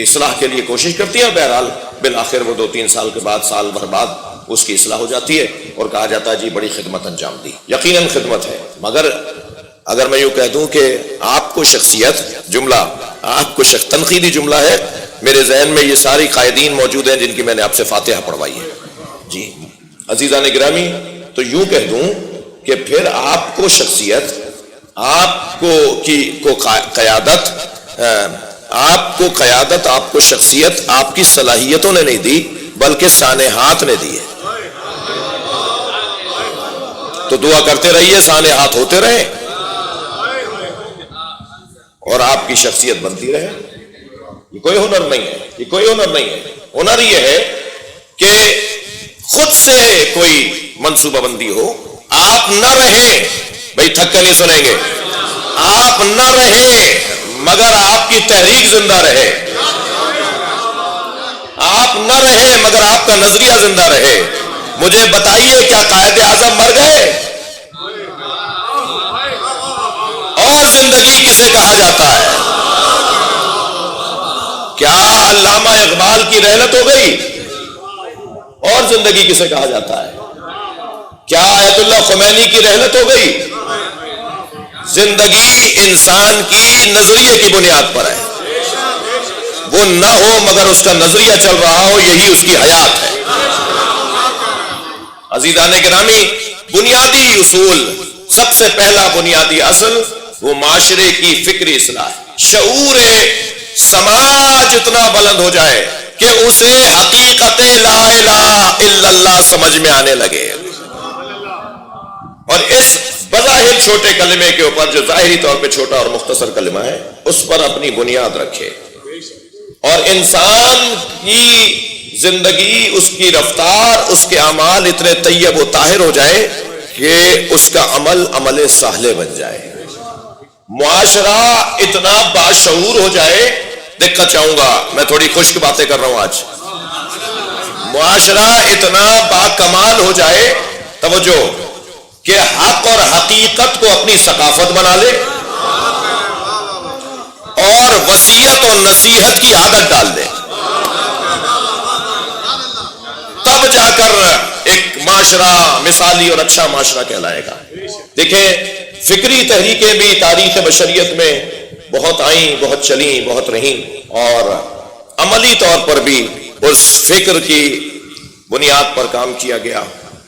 اصلاح کے لیے کوشش کرتی ہیں، اور بہرحال بالآخر وہ 2-3 سال کے بعد، سال بھر بعد اس کی اصلاح ہو جاتی ہے اور کہا جاتا ہے جی بڑی خدمت انجام دی. یقیناً خدمت ہے، مگر اگر میں یوں کہہ دوں کہ آپ کو شخصیت جملہ، آپ کو تنقیدی جملہ ہے، میرے ذہن میں یہ ساری قائدین موجود ہیں جن کی میں نے آپ سے فاتحہ پڑھوائی ہے جی. عزیزان گرامی، تو یوں کہہ دوں کہ پھر آپ کو شخصیت، آپ کو قیادت، آپ کو قیادت، آپ کو شخصیت آپ کی صلاحیتوں نے نہیں دی بلکہ سانحات نے دی ہے. تو دعا کرتے رہیے، سانحات ہوتے رہیں اور آپ کی شخصیت بنتی رہے. یہ کوئی ہنر نہیں ہے، یہ کوئی ہنر نہیں ہے. ہنر یہ ہے کہ خود سے کوئی منصوبہ بندی ہو. آپ نہ رہیں، بھائی تھک کر نہیں سنیں گے، آپ نہ رہیں مگر آپ کی تحریک زندہ رہے. آپ نہ رہیں مگر آپ کا نظریہ زندہ رہے. مجھے بتائیے کیا قائد اعظم مر گئے؟ اور زندگی کسے کہا جاتا ہے؟ کیا علامہ اقبال کی رحلت ہو گئی؟ اور زندگی کسے کہا جاتا ہے؟ کیا آیت اللہ خمینی کی رحلت ہو گئی؟ زندگی انسان کی نظریے کی بنیاد پر ہے. وہ نہ ہو مگر اس کا نظریہ چل رہا ہو، یہی اس کی حیات ہے. عزیزان گرامی، بنیادی اصول، سب سے پہلا بنیادی اصل وہ معاشرے کی فکری اصلاح ہے. شعور سماج اتنا بلند ہو جائے کہ اسے حقیقت لا الہ الا اللہ سمجھ میں آنے لگے، اور اس بظاہر چھوٹے کلمے کے اوپر، جو ظاہری طور پہ چھوٹا اور مختصر کلمہ ہے، اس پر اپنی بنیاد رکھے، اور انسان کی زندگی، اس کی رفتار، اس کے اعمال اتنے طیب و طاہر ہو جائے کہ اس کا عمل صالح بن جائے. معاشرہ اتنا باشعور ہو جائے، دقت چاہوں گا، میں تھوڑی خشک باتیں کر رہا ہوں آج. معاشرہ اتنا باکمال ہو جائے، توجہ، کہ حق اور حقیقت کو اپنی ثقافت بنا لے اور وصیت اور نصیحت کی عادت ڈال دے. تب جا کر ایک معاشرہ مثالی اور اچھا معاشرہ کہلائے گا. دیکھیں، فکری تحریکیں بھی تاریخ بشریت میں بہت آئیں، بہت چلیں، بہت رہیں، اور عملی طور پر بھی اس فکر کی بنیاد پر کام کیا گیا.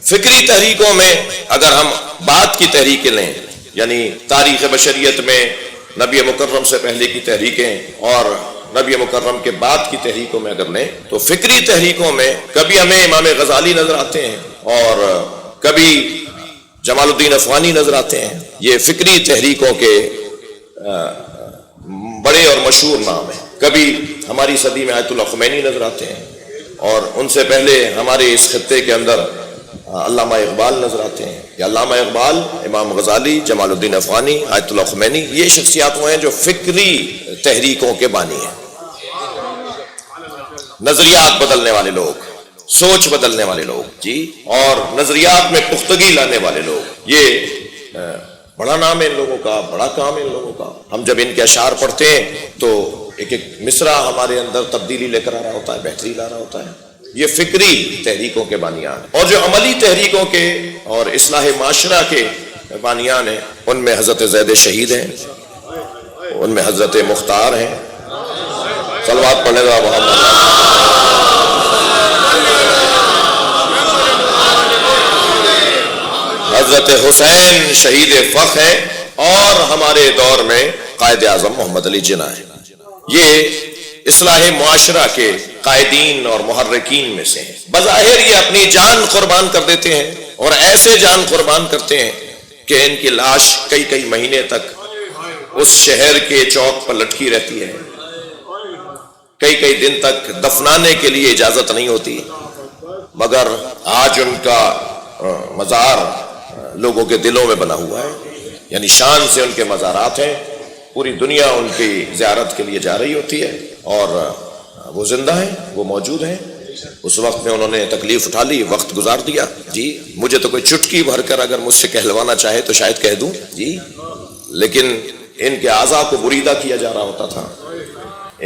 فکری تحریکوں میں اگر ہم بعد کی تحریکیں لیں، یعنی تاریخ بشریت میں نبی مکرم سے پہلے کی تحریکیں اور نبی مکرم کے بعد کی تحریکوں میں اگر لیں، تو فکری تحریکوں میں کبھی ہمیں امام غزالی نظر آتے ہیں اور کبھی جمال الدین افغانی نظر آتے ہیں. یہ فکری تحریکوں کے بڑے اور مشہور نام ہیں. کبھی ہماری صدی میں آیت اللہ خمینی نظر آتے ہیں، اور ان سے پہلے ہمارے اس خطے کے اندر علامہ اقبال نظر آتے ہیں. یا علامہ اقبال، امام غزالی، جمال الدین افغانی، آیت اللہ خمینی، یہ شخصیات وہ ہیں جو فکری تحریکوں کے بانی ہیں. نظریات بدلنے والے لوگ، سوچ بدلنے والے لوگ جی، اور نظریات میں پختگی لانے والے لوگ. یہ بڑا نام ہے ان لوگوں کا، بڑا کام ہے ان لوگوں کا. ہم جب ان کے اشعار پڑھتے ہیں تو ایک ایک مصرع ہمارے اندر تبدیلی لے کر آ رہا ہوتا ہے، بہتری لا رہا ہوتا ہے. یہ فکری تحریکوں کے بانیان ہیں. اور جو عملی تحریکوں کے اور اصلاح معاشرہ کے بانیان ہیں، ان میں حضرت زید شہید ہیں، ان میں حضرت مختار ہیں، صلوات پڑھنے ذرا محمد. حضرت حسین شہید فخر ہے اور ہمارے دور میں قائد اعظم محمد علی جناح ہے. یہ اصلاح معاشرہ کے قائدین اور محرکین میں سے ہیں. بظاہر یہ اپنی جان قربان کر دیتے ہیں اور ایسے جان قربان کرتے ہیں کہ ان کی لاش کئی کئی مہینے تک اس شہر کے چوک پر لٹکی رہتی ہے. کئی کئی دن تک دفنانے کے لیے اجازت نہیں ہوتی، مگر آج ان کا مزار لوگوں کے دلوں میں بنا ہوا ہے. یعنی شان سے ان کے مزارات ہیں، پوری دنیا ان کی زیارت کے لیے جا رہی ہوتی ہے، اور وہ زندہ ہیں، وہ موجود ہیں. اس وقت میں انہوں نے تکلیف اٹھا لی، وقت گزار دیا. جی مجھے تو کوئی چٹکی بھر کر اگر مجھ سے کہلوانا چاہے تو شاید کہہ دوں جی، لیکن ان کے اعضاء کو بریدہ کیا جا رہا ہوتا تھا،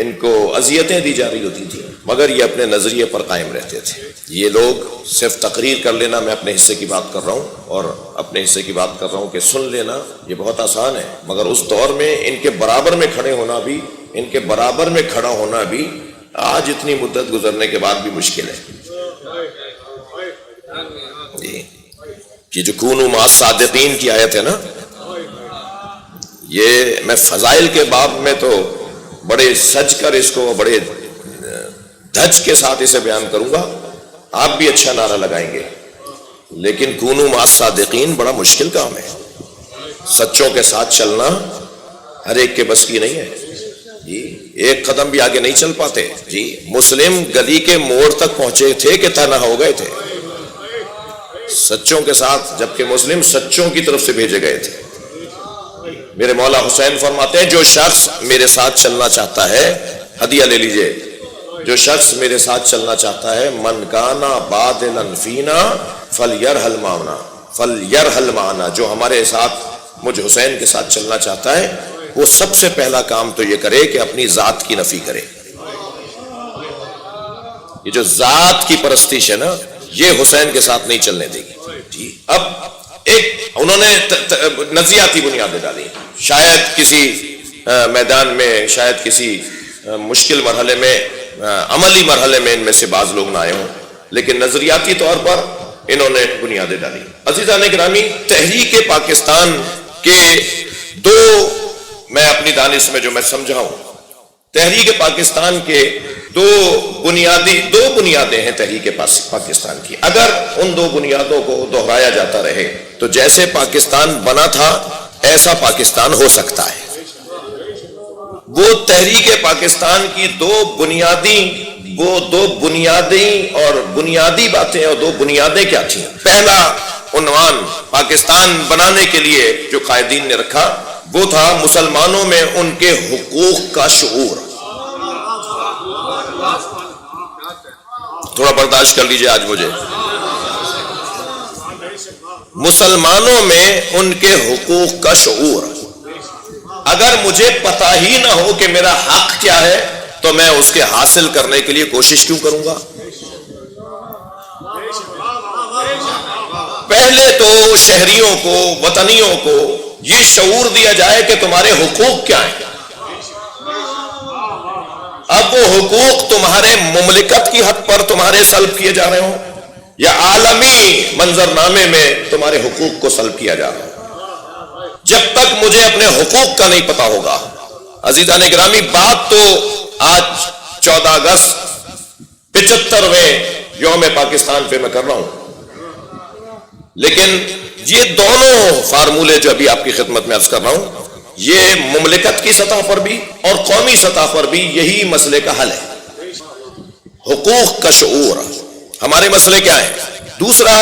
ان کو اذیتیں دی جا رہی ہوتی تھی، مگر یہ اپنے نظریے پر قائم رہتے تھے. یہ لوگ صرف تقریر کر لینا، میں اپنے حصے کی بات کر رہا ہوں اور اپنے حصے کی بات کر رہا ہوں کہ سن لینا یہ بہت آسان ہے، مگر اس دور میں ان کے برابر میں کھڑے ہونا بھی، ان کے برابر میں کھڑا ہونا بھی آج اتنی مدت گزرنے کے بعد بھی مشکل ہے. جی یہ جو کونوا مع الصادقین کی آیت ہے نا، یہ میں فضائل کے باب میں تو بڑے سج کر اس کو بڑے دھج کے ساتھ اسے بیان کروں گا، آپ بھی اچھا نعرہ لگائیں گے، لیکن کونوا مع الصادقین بڑا مشکل کام ہے. سچوں کے ساتھ چلنا ہر ایک کے بس کی نہیں ہے. جی ایک قدم بھی آگے نہیں چل پاتے. جی مسلم گلی کے موڑ تک پہنچے تھے کہ تنہا ہو گئے تھے سچوں کے ساتھ، جبکہ مسلم سچوں کی طرف سے بھیجے گئے تھے. میرے مولا حسین فرماتے ہیں جو شخص میرے ساتھ چلنا چاہتا ہے، ہدیہ لے لیجئے، جو شخص میرے ساتھ چلنا چاہتا ہے، من کانا بادلا فینا فلیرحل معنا، فلیرحل معنا، جو ہمارے ساتھ مجھ حسین کے ساتھ چلنا چاہتا ہے وہ سب سے پہلا کام تو یہ کرے کہ اپنی ذات کی نفی کرے. یہ جو ذات کی پرستش ہے نا، یہ حسین کے ساتھ نہیں چلنے دے گی. جی اب ایک انہوں نے نظریاتی بنیادیں ڈالی، شاید کسی میدان میں، شاید کسی مشکل مرحلے میں، عملی مرحلے میں ان میں سے بعض لوگ نہ آئے ہوں، لیکن نظریاتی طور پر انہوں نے بنیادیں ڈالی. عزیزان گرامی، تحریک پاکستان کے دو، میں اپنی دانش میں جو میں سمجھا ہوں، تحریک پاکستان کے دو بنیادیں ہیں تحریک پاکستان کی. اگر ان دو بنیادوں کو دہرایا جاتا رہے تو جیسے پاکستان بنا تھا ایسا پاکستان ہو سکتا ہے. وہ تحریک پاکستان کی دو بنیادی اور بنیادی باتیں اور دو بنیادیں کیا تھیں؟ پہلا عنوان پاکستان بنانے کے لیے جو قائدین نے رکھا وہ تھا مسلمانوں میں ان کے حقوق کا شعور. تھوڑا برداشت کر لیجئے آج مجھے. مسلمانوں میں ان کے حقوق کا شعور. اگر مجھے پتہ ہی نہ ہو کہ میرا حق کیا ہے تو میں اس کے حاصل کرنے کے لیے کوشش کیوں کروں گا؟ پہلے تو شہریوں کو، وطنیوں کو یہ شعور دیا جائے کہ تمہارے حقوق کیا ہیں. اب وہ حقوق تمہارے مملکت کی حد پر تمہارے سلب کیے جا رہے ہوں یا عالمی منظرنامے میں تمہارے حقوق کو سلب کیا جا رہا ہو، جب تک مجھے اپنے حقوق کا نہیں پتا ہوگا. عزیزان گرامی، بات تو آج 14 اگست 75ویں یوم پاکستان پہ میں کر رہا ہوں، لیکن یہ دونوں فارمولے جو ابھی آپ کی خدمت میں عرض کر رہا ہوں، یہ مملکت کی سطح پر بھی اور قومی سطح پر بھی یہی مسئلے کا حل ہے. حقوق کا شعور. ہمارے مسئلے کیا ہیں؟ دوسرا،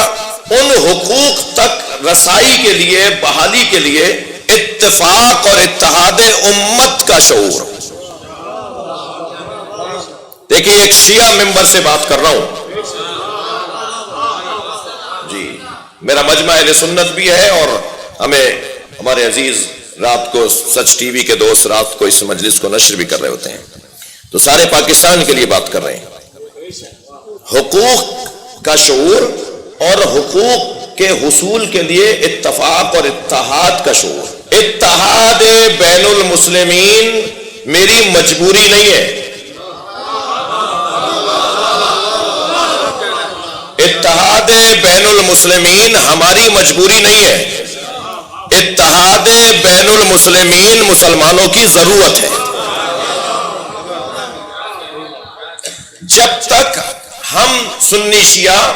ان حقوق تک رسائی کے لیے، بحالی کے لیے اتفاق اور اتحاد امت کا شعور. دیکھیں، ایک شیعہ ممبر سے بات کر رہا ہوں. جی میرا مجمع اہل سنت بھی ہے، اور ہمیں ہمارے عزیز رات کو سچ ٹی وی کے دوست رات کو اس مجلس کو نشر بھی کر رہے ہوتے ہیں، تو سارے پاکستان کے لیے بات کر رہے ہیں. حقوق کا شعور اور حقوق کے حصول کے لیے اتفاق اور اتحاد کا شعور. اتحاد بین المسلمین میری مجبوری نہیں ہے، بین المسلمین ہماری مجبوری نہیں ہے، اتحاد بین المسلمین مسلمانوں کی ضرورت ہے۔ جب تک ہم سنی شیعہ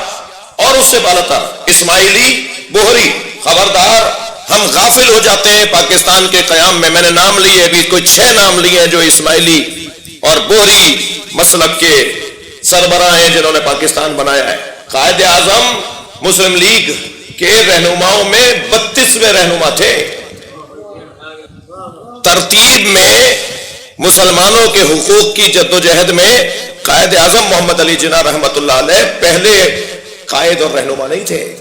اور اس سے بالاتر اسماعیلی بوہری، خبردار ہم غافل ہو جاتے ہیں پاکستان کے قیام میں۔ میں نے نام لیے، ابھی کوئی 6 نام لیے ہیں جو اسماعیلی اور بوہری مسلک کے سربراہ ہیں جنہوں نے پاکستان بنایا ہے۔ قائد اعظم مسلم لیگ کے رہنماؤں میں 32ویں رہنما تھے۔ ترتیب میں مسلمانوں کے حقوق کی جدوجہد میں قائد اعظم محمد علی جناح رحمۃ اللہ علیہ پہلے قائد اور رہنما نہیں تھے۔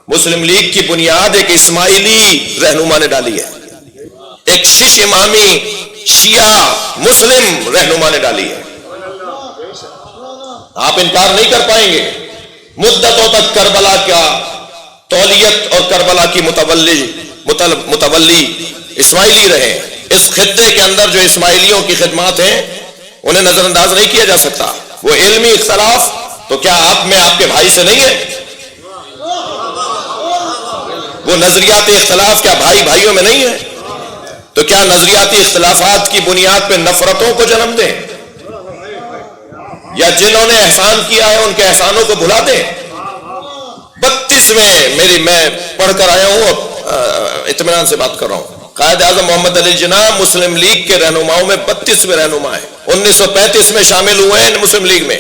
مسلم لیگ کی بنیاد ایک اسماعیلی رہنما نے ڈالی ہے، ایک شش امامی شیعہ مسلم رہنما نے ڈالی ہے۔ آپ انکار نہیں کر پائیں گے، مدتوں تک کربلا کا تولیت اور کربلا کی متولی اسماعیلی رہے۔ اس خطے کے اندر جو اسماعیلیوں کی خدمات ہیں انہیں نظر انداز نہیں کیا جا سکتا۔ وہ علمی اختلاف تو کیا آپ میں آپ کے بھائی سے نہیں ہے؟ وہ نظریاتی اختلاف کیا بھائی بھائیوں میں نہیں ہے؟ تو کیا نظریاتی اختلافات کی بنیاد پہ نفرتوں کو جنم دیں، یا جنہوں نے احسان کیا ہے ان کے احسانوں کو بھلا دیں؟ 32ویں میں پڑھ کر آیا ہوں اور اطمینان سے بات کر رہا ہوں۔ قائد اعظم محمد علی جناح مسلم لیگ کے رہنماؤں میں 32ویں رہنما ہیں۔ 1935 میں شامل ہوئے ہیں مسلم لیگ میں۔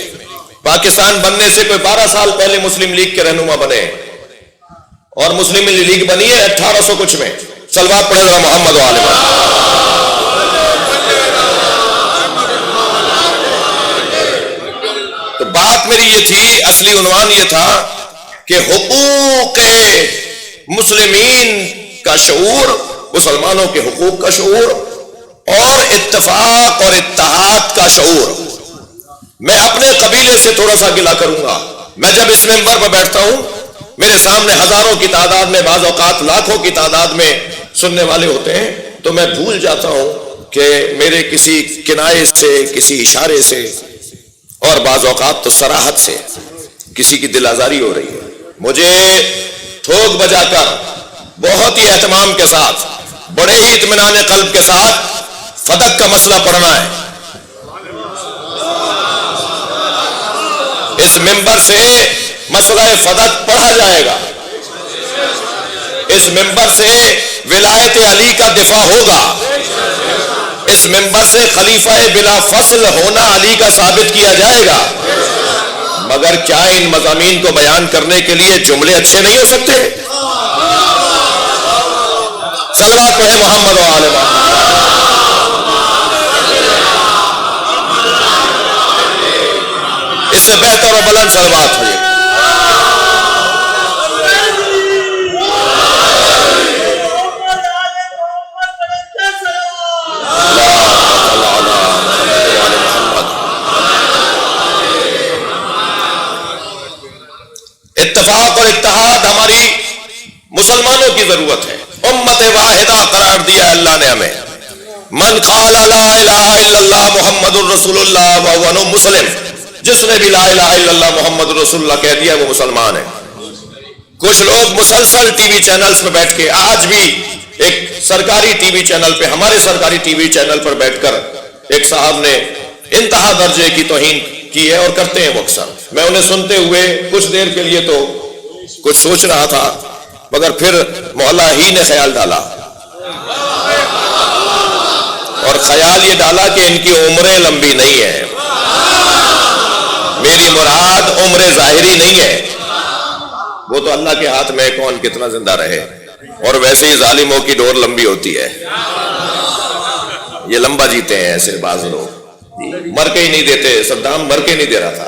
پاکستان بننے سے کوئی 12 سال پہلے مسلم لیگ کے رہنما بنے، اور مسلم لیگ بنی ہے 1800 کچھ میں۔ صلوات پڑھے ذرا محمد و آل محمد۔ تو بات میری یہ تھی، اصلی عنوان یہ تھا کہ حقوق مسلمین کا شعور، مسلمانوں کے حقوق کا شعور، اور اتفاق اور اتحاد کا شعور۔ میں اپنے قبیلے سے تھوڑا سا گلہ کروں گا۔ میں جب اس ممبر پر بیٹھتا ہوں، میرے سامنے ہزاروں کی تعداد میں، بعض اوقات لاکھوں کی تعداد میں سننے والے ہوتے ہیں، تو میں بھول جاتا ہوں کہ میرے کسی کنایے سے، کسی اشارے سے، اور بعض اوقات تو صراحت سے کسی کی دل آزاری ہو رہی ہے۔ مجھے ٹھوک بجا کر بہت ہی اہتمام کے ساتھ، بڑے ہی اطمینان قلب کے ساتھ فدق کا مسئلہ پڑھنا ہے۔ اس ممبر سے مسئلہ فدق پڑھا جائے گا، اس ممبر سے ولایت علی کا دفاع ہوگا، اس ممبر سے خلیفہ بلا فصل ہونا علی کا ثابت کیا جائے گا۔ مگر کیا ان مضامین کو بیان کرنے کے لیے جملے اچھے نہیں ہو سکتے؟ صلوات پڑھے محمد و آل محمد۔ اس سے بہتر و بلند صلوات ہوئے۔ اتفاق اور اتحاد ہماری مسلمانوں کی ضرورت ہے۔ امت واحدہ قرار دیا ہے اللہ نے ہمیں۔ من قال لا الہ الا اللہ محمد الرسول اللہ وهو مسلم، جس نے بھی لا الہ الا اللہ محمد الرسول اللہ کہہ دیا وہ مسلمان ہے۔ کچھ لوگ مسلسل ٹی وی چینلز پہ بیٹھ کے، آج بھی ایک سرکاری ٹی وی چینل پہ، ہمارے سرکاری ٹی وی چینل پر بیٹھ کر ایک صاحب نے انتہا درجے کی توہین کی ہے، اور کرتے ہیں وہ اکثر۔ میں انہیں سنتے ہوئے کچھ دیر کے لیے تو کچھ سوچ رہا تھا، مگر پھر مولا ہی نے خیال ڈالا، اور خیال یہ ڈالا کہ ان کی عمریں لمبی نہیں ہے۔ میری مراد عمر ظاہری نہیں ہے، وہ تو اللہ کے ہاتھ میں کون کتنا زندہ رہے، اور ویسے ہی ظالموں کی ڈور لمبی ہوتی ہے، یہ لمبا جیتے ہیں ایسے بعض لوگ، مر کے ہی نہیں دیتے۔ صدام مر کے نہیں دے رہا تھا،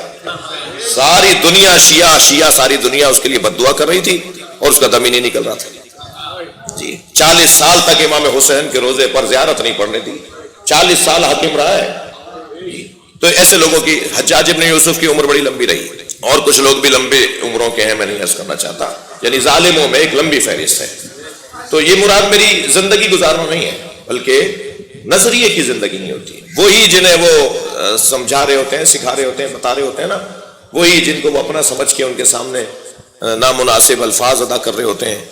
ساری دنیا شیعہ ساری دنیا اس کے لیے بد دعا کر رہی تھی، اور اس کا دم ہی نہیں نکل رہا تھا جی۔ 40 سال تک امام حسین کے روزے پر زیارت نہیں پڑنے دی، 40 سال حاکم رہا ہے۔ تو ایسے لوگوں کی، حجاج ابن یوسف کی عمر بڑی لمبی رہی، اور کچھ لوگ بھی لمبے عمروں کے ہیں، میں نہیں عرض کرنا چاہتا، یعنی ظالموں میں ایک لمبی فہرست ہے۔ تو یہ مراد میری زندگی گزارنا نہیں ہے، بلکہ نظریے کی زندگی نہیں ہوتی۔ وہی جنہیں وہ سمجھا رہے ہوتے ہیں، سکھا رہے ہوتے ہیں، بتا رہے ہوتے ہیں نا، وہی جن کو وہ اپنا سمجھ کے ان کے سامنے نامناسب الفاظ ادا کر رہے ہوتے ہیں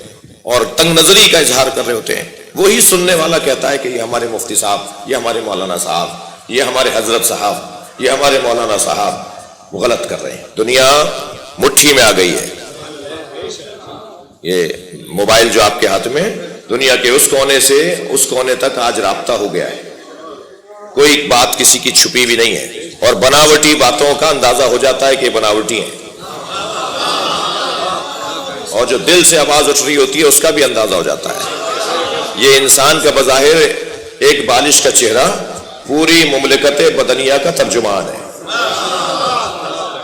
اور تنگ نظری کا اظہار کر رہے ہوتے ہیں، وہی سننے والا کہتا ہے کہ یہ ہمارے مفتی صاحب، یہ ہمارے مولانا صاحب، یہ ہمارے حضرت صاحب، یہ ہمارے مولانا صاحب وہ غلط کر رہے ہیں۔ دنیا مٹھی میں آ گئی ہے، یہ موبائل جو آپ کے ہاتھ میں، دنیا کے اس کونے سے اس کونے تک آج رابطہ ہو گیا ہے، کوئی بات کسی کی چھپی بھی نہیں ہے، اور بناوٹی باتوں کا اندازہ ہو جاتا ہے کہ یہ بناوٹی ہیں، اور جو دل سے آواز اٹھ رہی ہوتی ہے اس کا بھی اندازہ ہو جاتا ہے۔ یہ انسان کا بظاہر ایک بالش کا چہرہ پوری مملکت بدنیہ کا ترجمان ہے،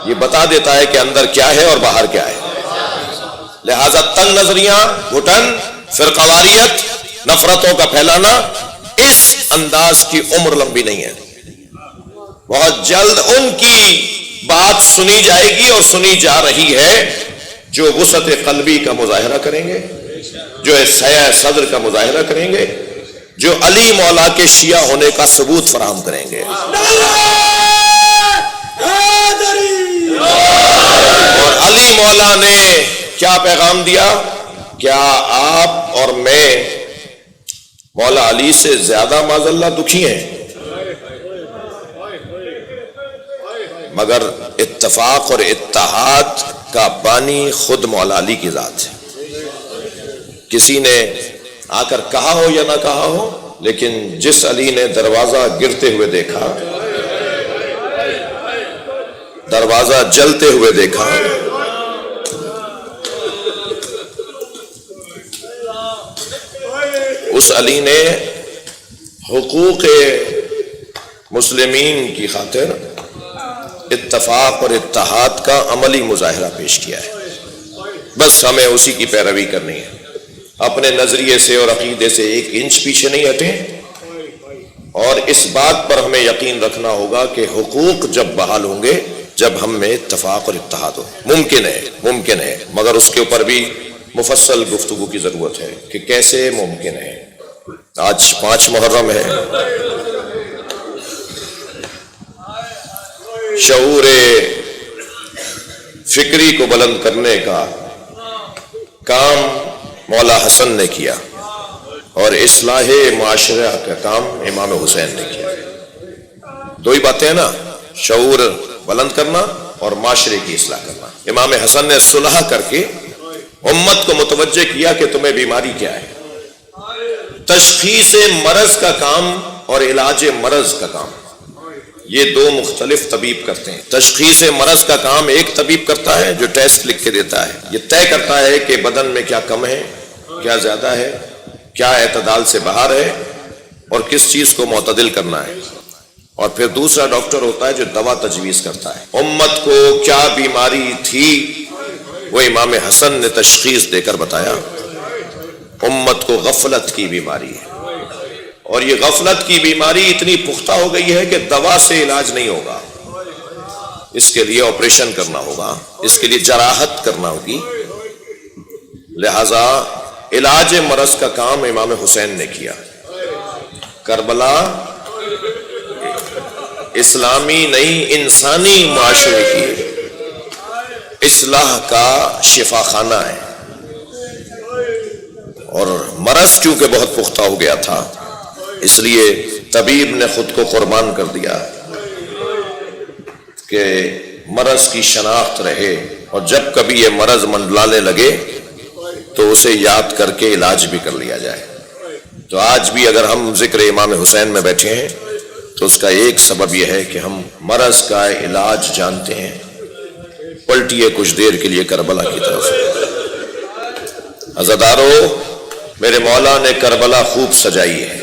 یہ بتا دیتا ہے کہ اندر کیا ہے اور باہر کیا ہے۔ لہذا تنگ نظریاں، گھٹن، فرقواریت، نفرتوں کا پھیلانا، اس انداز کی عمر لمبی نہیں ہے۔ بہت جلد ان کی بات سنی جائے گی اور سنی جا رہی ہے جو وسعت قلبی کا مظاہرہ کریں گے، جو سعہ صدر کا مظاہرہ کریں گے، جو علی مولا کے شیعہ ہونے کا ثبوت فراہم کریں گے۔ اور علی مولا نے کیا پیغام دیا؟ کیا آپ اور میں مولا علی سے زیادہ معاذ اللہ دکھی ہیں؟ مگر اتفاق اور اتحاد کا بانی خود مولا علی کی ذات ہے۔ کسی نے آ کر کہا ہو یا نہ کہا ہو، لیکن جس علی نے دروازہ گرتے ہوئے دیکھا، دروازہ جلتے ہوئے دیکھا، اس علی نے حقوق مسلمین کی خاطر اتفاق اور اتحاد کا عملی مظاہرہ پیش کیا ہے۔ بس ہمیں اسی کی پیروی کرنی ہے، اپنے نظریے سے اور عقیدے سے ایک انچ پیچھے نہیں ہٹیں، اور اس بات پر ہمیں یقین رکھنا ہوگا کہ حقوق جب بحال ہوں گے جب ہم میں اتفاق اور اتحاد ہو۔ ممکن ہے مگر اس کے اوپر بھی مفصل گفتگو کی ضرورت ہے کہ کیسے ممکن ہے۔ آج 5 محرم ہے، شعور فکری کو بلند کرنے کا کام مولا حسن نے کیا اور اصلاح معاشرہ کا کام امام حسین نے کیا۔ دو ہی باتیں ہیں نا، شعور بلند کرنا اور معاشرے کی اصلاح کرنا۔ امام حسن نے صلح کر کے امت کو متوجہ کیا کہ تمہیں بیماری کیا ہے، تشخیص مرض کا کام اور علاج مرض کا کام، یہ دو مختلف طبیب کرتے ہیں۔ تشخیص مرض کا کام ایک طبیب کرتا ہے جو ٹیسٹ لکھ کے دیتا ہے، یہ طے کرتا ہے کہ بدن میں کیا کم ہے، کیا زیادہ ہے، کیا اعتدال سے باہر ہے اور کس چیز کو معتدل کرنا ہے۔ اور پھر دوسرا ڈاکٹر ہوتا ہے جو دوا تجویز کرتا ہے۔ امت کو کیا بیماری تھی وہ امام حسن نے تشخیص دے کر بتایا، امت کو غفلت کی بیماری ہے، اور یہ غفلت کی بیماری اتنی پختہ ہو گئی ہے کہ دوا سے علاج نہیں ہوگا، اس کے لیے آپریشن کرنا ہوگا، اس کے لیے جراحت کرنا ہوگی۔ لہذا علاج مرض کا کام امام حسین نے کیا۔ کربلا اسلامی نہیں انسانی معاشرے کی اصلاح کا شفا خانہ ہے، اور مرض چونکہ بہت پختہ ہو گیا تھا اس لیے طبیب نے خود کو قربان کر دیا کہ مرض کی شناخت رہے، اور جب کبھی یہ مرض منڈلانے لگے تو اسے یاد کر کے علاج بھی کر لیا جائے۔ تو آج بھی اگر ہم ذکر امام حسین میں بیٹھے ہیں تو اس کا ایک سبب یہ ہے کہ ہم مرض کا علاج جانتے ہیں۔ پلٹیے کچھ دیر کے لیے کربلا کی طرف۔ عزادارو، میرے مولا نے کربلا خوب سجائی ہے،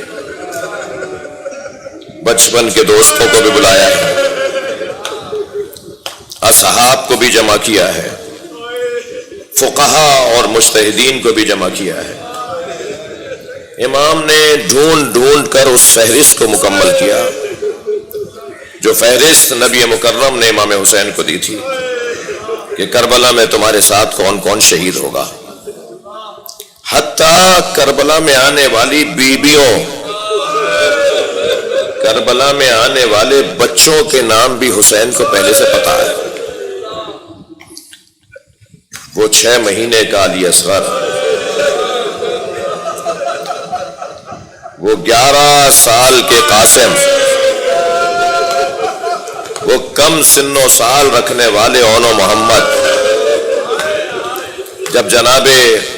بچپن کے دوستوں کو بھی بلایا ہے، اصحاب کو بھی جمع کیا ہے، فقہا اور مجتہدین کو بھی جمع کیا ہے۔ امام نے ڈھونڈ ڈھونڈ کر اس فہرست کو مکمل کیا جو فہرست نبی مکرم نے امام حسین کو دی تھی کہ کربلا میں تمہارے ساتھ کون کون شہید ہوگا۔ حتیٰ کربلا میں آنے والی بیویوں، کربلا میں آنے والے بچوں کے نام بھی حسین کو پہلے سے پتا ہے۔ وہ 6 مہینے کا علی اصغر، وہ 11 سال کے قاسم، وہ کم سن و سال رکھنے والے اون و محمد، جب جناب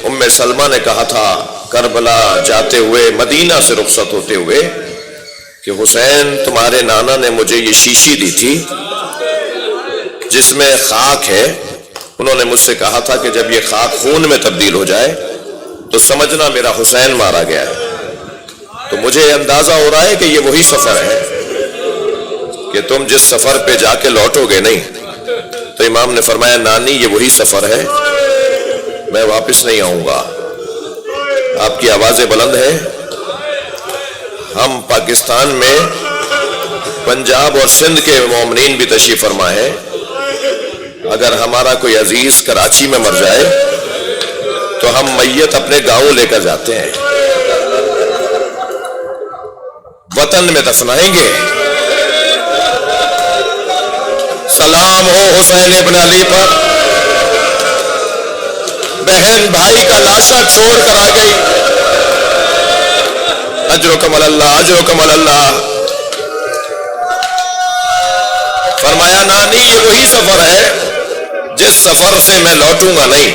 ام سلمہ نے کہا تھا کربلا جاتے ہوئے، مدینہ سے رخصت ہوتے ہوئے، کہ حسین تمہارے نانا نے مجھے یہ شیشی دی تھی جس میں خاک ہے، انہوں نے مجھ سے کہا تھا کہ جب یہ خاک خون میں تبدیل ہو جائے تو سمجھنا میرا حسین مارا گیا ہے۔ تو مجھے اندازہ ہو رہا ہے کہ یہ وہی سفر ہے کہ تم جس سفر پہ جا کے لوٹو گے نہیں۔ تو امام نے فرمایا نانی یہ وہی سفر ہے، میں واپس نہیں آؤں گا۔ آپ کی آوازیں بلند ہیں۔ ہم پاکستان میں پنجاب اور سندھ کے مومنین بھی تشریف فرما ہے، اگر ہمارا کوئی عزیز کراچی میں مر جائے تو ہم میت اپنے گاؤں لے کر جاتے ہیں، وطن میں دفنائیں گے۔ سلام ہو حسین ابن علی پر، بہن بھائی کا لاشا چھوڑ کر آ گئی، اجرکم اللہ اجرکم اللہ۔ فرمایا نانی یہ وہی سفر ہے جس سفر سے میں لوٹوں گا نہیں۔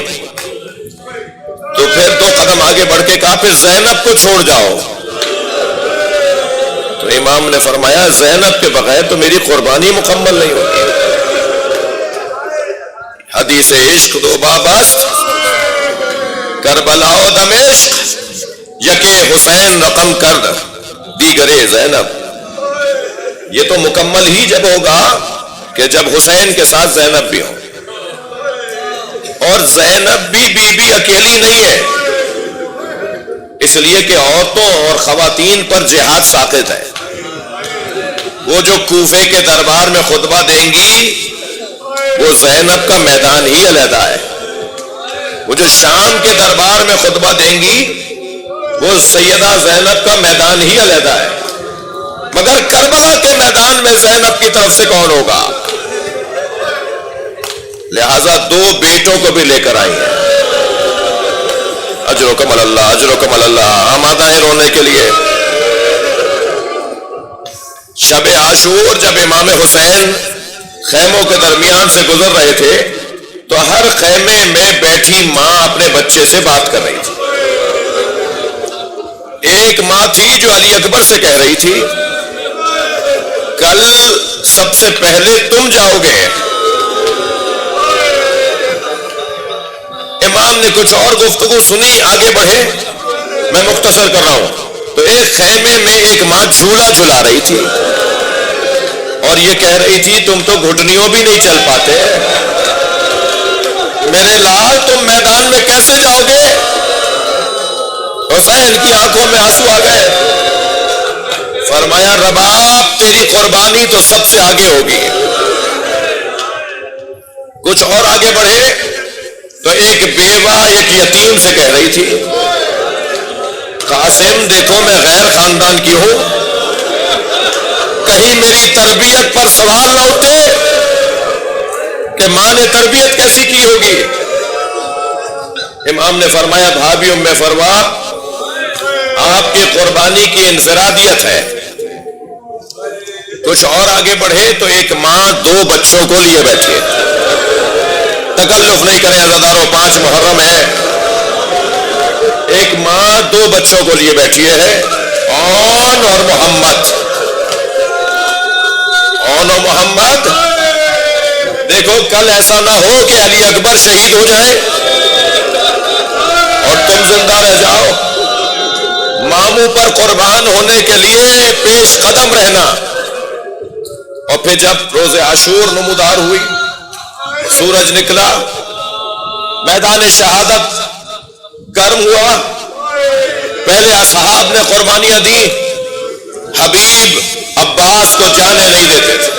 تو پھر 2 قدم آگے بڑھ کے کہا پھر زینب کو چھوڑ جاؤ۔ تو امام نے فرمایا زینب کے بغیر تو میری قربانی مکمل نہیں ہوتی۔ حدیث عشق 2 بابست، کربلا و دمشق، یکے حسین رقم کرد دیگرے زینب۔ یہ تو مکمل ہی جب ہوگا کہ جب حسین کے ساتھ زینب بھی ہو، اور زینب بھی بی بی اکیلی نہیں ہے، اس لیے کہ عورتوں اور خواتین پر جہاد ساقط ہے۔ وہ جو کوفے کے دربار میں خطبہ دیں گی وہ زینب کا میدان ہی علیحدہ ہے، وہ جو شام کے دربار میں خطبہ دیں گی وہ سیدہ زینب کا میدان ہی علیحدہ ہے، مگر کربلا کے میدان میں زینب کی طرف سے کون ہوگا؟ لہذا 2 بیٹوں کو بھی لے کر آئی ہیں۔ اجرکم اللہ اجرکم اللہ، آمادہ ہیں رونے کے لیے۔ شب عاشور جب امام حسین خیموں کے درمیان سے گزر رہے تھے تو ہر خیمے میں بیٹھی ماں اپنے بچے سے بات کر رہی تھی۔ ایک ماں تھی جو علی اکبر سے کہہ رہی تھی کل سب سے پہلے تم جاؤ گے۔ امام نے کچھ اور گفتگو سنی، آگے بڑھے، میں مختصر کر رہا ہوں۔ تو ایک خیمے میں ایک ماں جھولا جھلا رہی تھی اور یہ کہہ رہی تھی تم تو گھٹنیوں بھی نہیں چل پاتے، میرے لال تم میدان میں کیسے جاؤ گے؟ حسین کی آنکھوں میں آنسو آ گئے۔ فرمایا رباب تیری قربانی تو سب سے آگے ہوگی۔ کچھ اور آگے بڑھے تو ایک بیوہ ایک یتیم سے کہہ رہی تھی قاسم دیکھو میں غیر خاندان کی ہوں، کہیں میری تربیت پر سوال نہ اٹھے کہ ماں نے تربیت کیسی کی ہوگی۔ امام نے فرمایا بھابھی ام فروا آپ کی قربانی کی انفرادیت ہے۔ کچھ اور آگے بڑھے تو ایک ماں 2 بچوں کو لیے بیٹھی ہے، تکلف نہیں کریں عزاداروں، 5 محرم ہے۔ ایک ماں 2 بچوں کو لیے بیٹھی ہے، اون اور محمد۔ اون و محمد، دیکھو کل ایسا نہ ہو کہ علی اکبر شہید ہو جائے اور تم زندہ رہ جاؤ۔ ماموں پر قربان ہونے کے لیے پیش قدم رہنا۔ اور پھر جب روز عاشور نمودار ہوئی، سورج نکلا، میدان شہادت گرم ہوا، پہلے اصحاب نے قربانیاں دی، حبیب عباس کو جانے نہیں دیتے تھے۔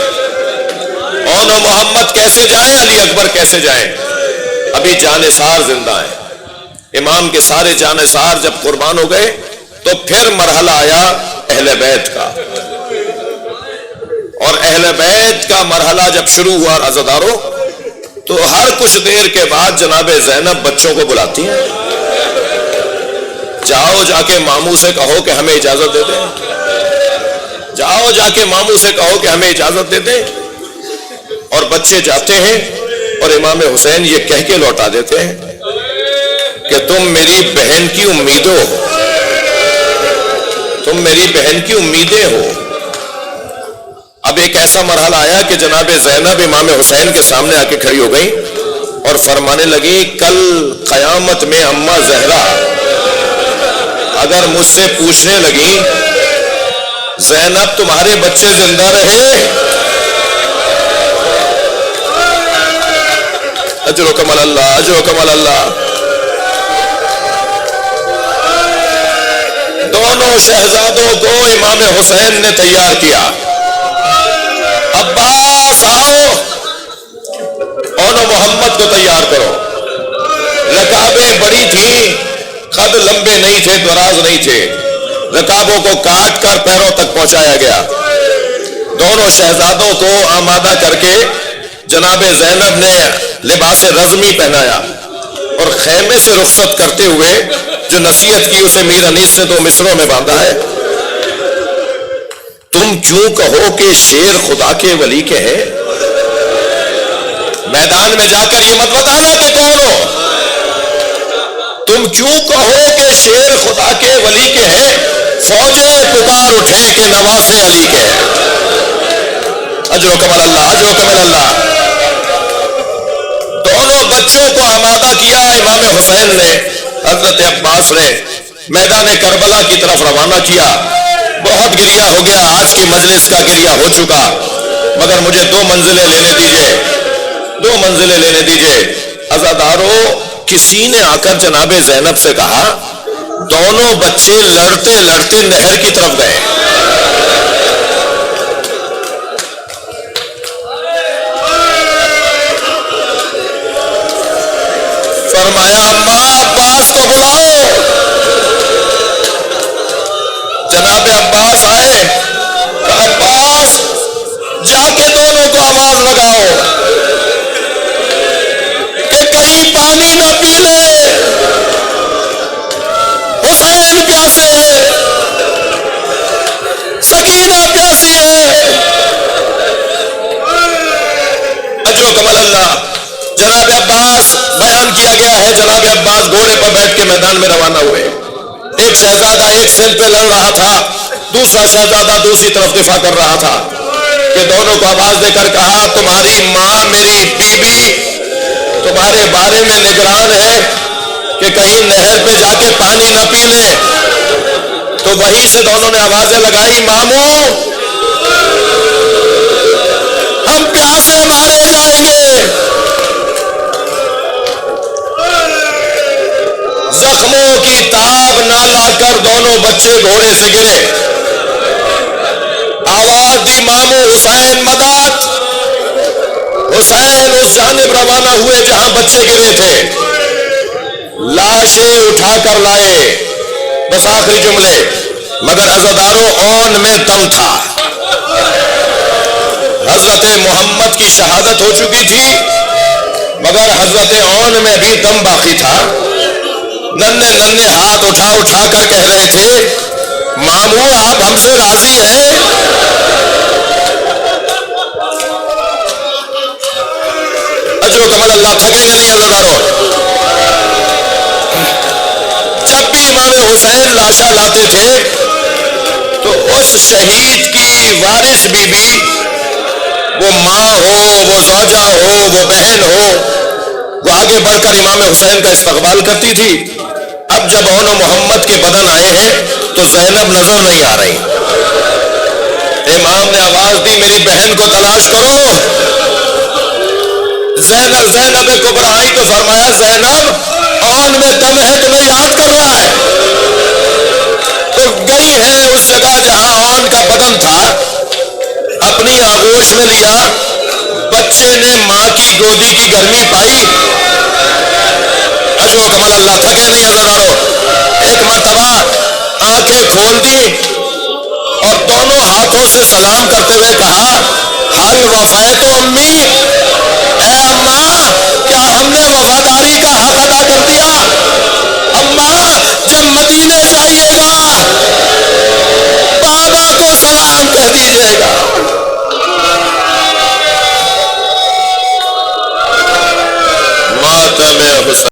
اون و محمد کیسے جائیں، علی اکبر کیسے جائیں؟ ابھی جانثار زندہ ہیں۔ امام کے سارے جانثار جب قربان ہو گئے تو پھر مرحلہ آیا اہل بیت کا، اور اہل بیت کا مرحلہ جب شروع ہوا عزاداروں تو تو ہر کچھ دیر کے بعد جناب زینب بچوں کو بلاتی ہیں، جاؤ جا کے ماموں سے کہو کہ ہمیں اجازت دے دیں، جاؤ جا کے ماموں سے کہو کہ ہمیں اجازت دے دیں۔ اور بچے جاتے ہیں اور امام حسین یہ کہہ کے لوٹا دیتے ہیں کہ تم میری بہن کی امیدوں ہو، تم میری بہن کی امیدیں ہو۔ اب ایک ایسا مرحلہ آیا کہ جناب زینب امام حسین کے سامنے آ کے کھڑی ہو گئی اور فرمانے لگی، کل قیامت میں اماں زہرا اگر مجھ سے پوچھنے لگی زینب تمہارے بچے زندہ رہے، اجر و کمال اللہ، اجر و کمال اللہ۔ دونوں شہزادوں کو امام حسین نے تیار کیا، عباس آؤ، اون محمد کو تیار کرو۔ رکابیں بڑی تھیں، قد لمبے نہیں تھے، دراز نہیں تھے، رکابوں کو کاٹ کر پیروں تک پہنچایا گیا۔ دونوں شہزادوں کو آمادہ کر کے جناب زینب نے لباس رزمی پہنایا اور خیمے سے رخصت کرتے ہوئے جو نصیحت کی اسے میر انیس سے 2 مصروں میں باندھا ہے، تم کیوں کہو کہ شیر خدا کے ولی کے ہیں؟ میدان میں جا کر یہ مت بتانا کہ کون ہو، تم کیوں کہو کہ شیر خدا کے ولی کے ہیں، فوجیں پکار اٹھے کہ نواسے علی کے ہیں۔ اجر و کمال اللہ، اجر و کمال اللہ۔ دونوں بچوں کو آمادہ کیا امام حسین نے، حضرت عباس نے میدان کربلا کی طرف روانہ کیا۔ بہت گریہ ہو گیا، آج کی مجلس کا گریہ ہو چکا، مگر مجھے 2 منزلیں لینے دیجئے، 2 منزلیں لینے دیجئے۔ عزادارو، کسی نے آ کر جناب زینب سے کہا دونوں بچے لڑتے لڑتے نہر کی طرف گئے۔ فرمایا اماں عباس کو بلاؤ۔ جناب عباس آئے، کہا عباس جا کے دونوں کو آواز لگاؤ کہ کہیں پانی نہ پی لے، حسین پیاسے ہے، سکینہ پیاسی ہے۔ اجر و کمال اللہ۔ جناب عباس، بیان کیا گیا ہے، جناب عباس گھوڑے پر بیٹھ کے میدان میں روانہ ہوئے۔ ایک شہزادہ ایک سمت پہ لڑ رہا تھا، دوسرا شہزادہ دوسری طرف دفاع کر رہا تھا کہ دونوں کو آواز دے کر کہا تمہاری ماں میری بیوی تمہارے بارے میں نگران ہے کہ کہیں نہر پہ جا کے پانی نہ پی لے۔ تو وہیں سے دونوں نے آوازیں لگائی، ماموں ہم پیاسے مارے جائیں گے۔ زخموں کی تاب نہ لا کر دونوں بچے گھوڑے سے گرے، آواز دی ماموں حسین مدد۔ حسین اس جانب روانہ ہوئے جہاں بچے گرے تھے، لاشیں اٹھا کر لائے۔ بس آخری جملے، مگر عزاداروں اون میں دم تھا، حضرت محمد کی شہادت ہو چکی تھی مگر حضرت اون میں بھی دم باقی تھا۔ ننھے ننھے ہاتھ اٹھا اٹھا کر کہہ رہے تھے ماموں آپ ہم سے راضی ہیں؟ اجر و کمال اللہ، تھکیں گے نہیں عزاداروں۔ جب بھی امام حسین لاشا لاتے تھے تو اس شہید کی وارث بی بی، وہ ماں ہو، وہ زوجہ ہو، وہ بہن ہو، وہ آگے بڑھ کر امام حسین کا استقبال کرتی تھی۔ اب جب اون محمد کے بدن آئے ہیں تو زینب نظر نہیں آ رہی۔ امام نے آواز دی میری بہن کو تلاش کرو۔ زینب کبریٰ آئی تو فرمایا زینب اون میں دم ہے، تمہیں یاد کر رہا ہے۔ تو گئی ہے اس جگہ جہاں اون کا بدن تھا، اپنی آغوش میں لیا، بچے نے ماں کی گودی کی گرمی پائی۔ اجر و کمال اللہ، تھکے نہیں عزاداروں۔ ایک مرتبہ آنکھیں کھول دی اور دونوں ہاتھوں سے سلام کرتے ہوئے کہا حل وفیت امی، اے اماں ہم نے وفاداری کا حق ادا کر دیا. اماں جب مدینے جائیے گا بابا کو سلام کہہ دیجیے گا. ماتم حسین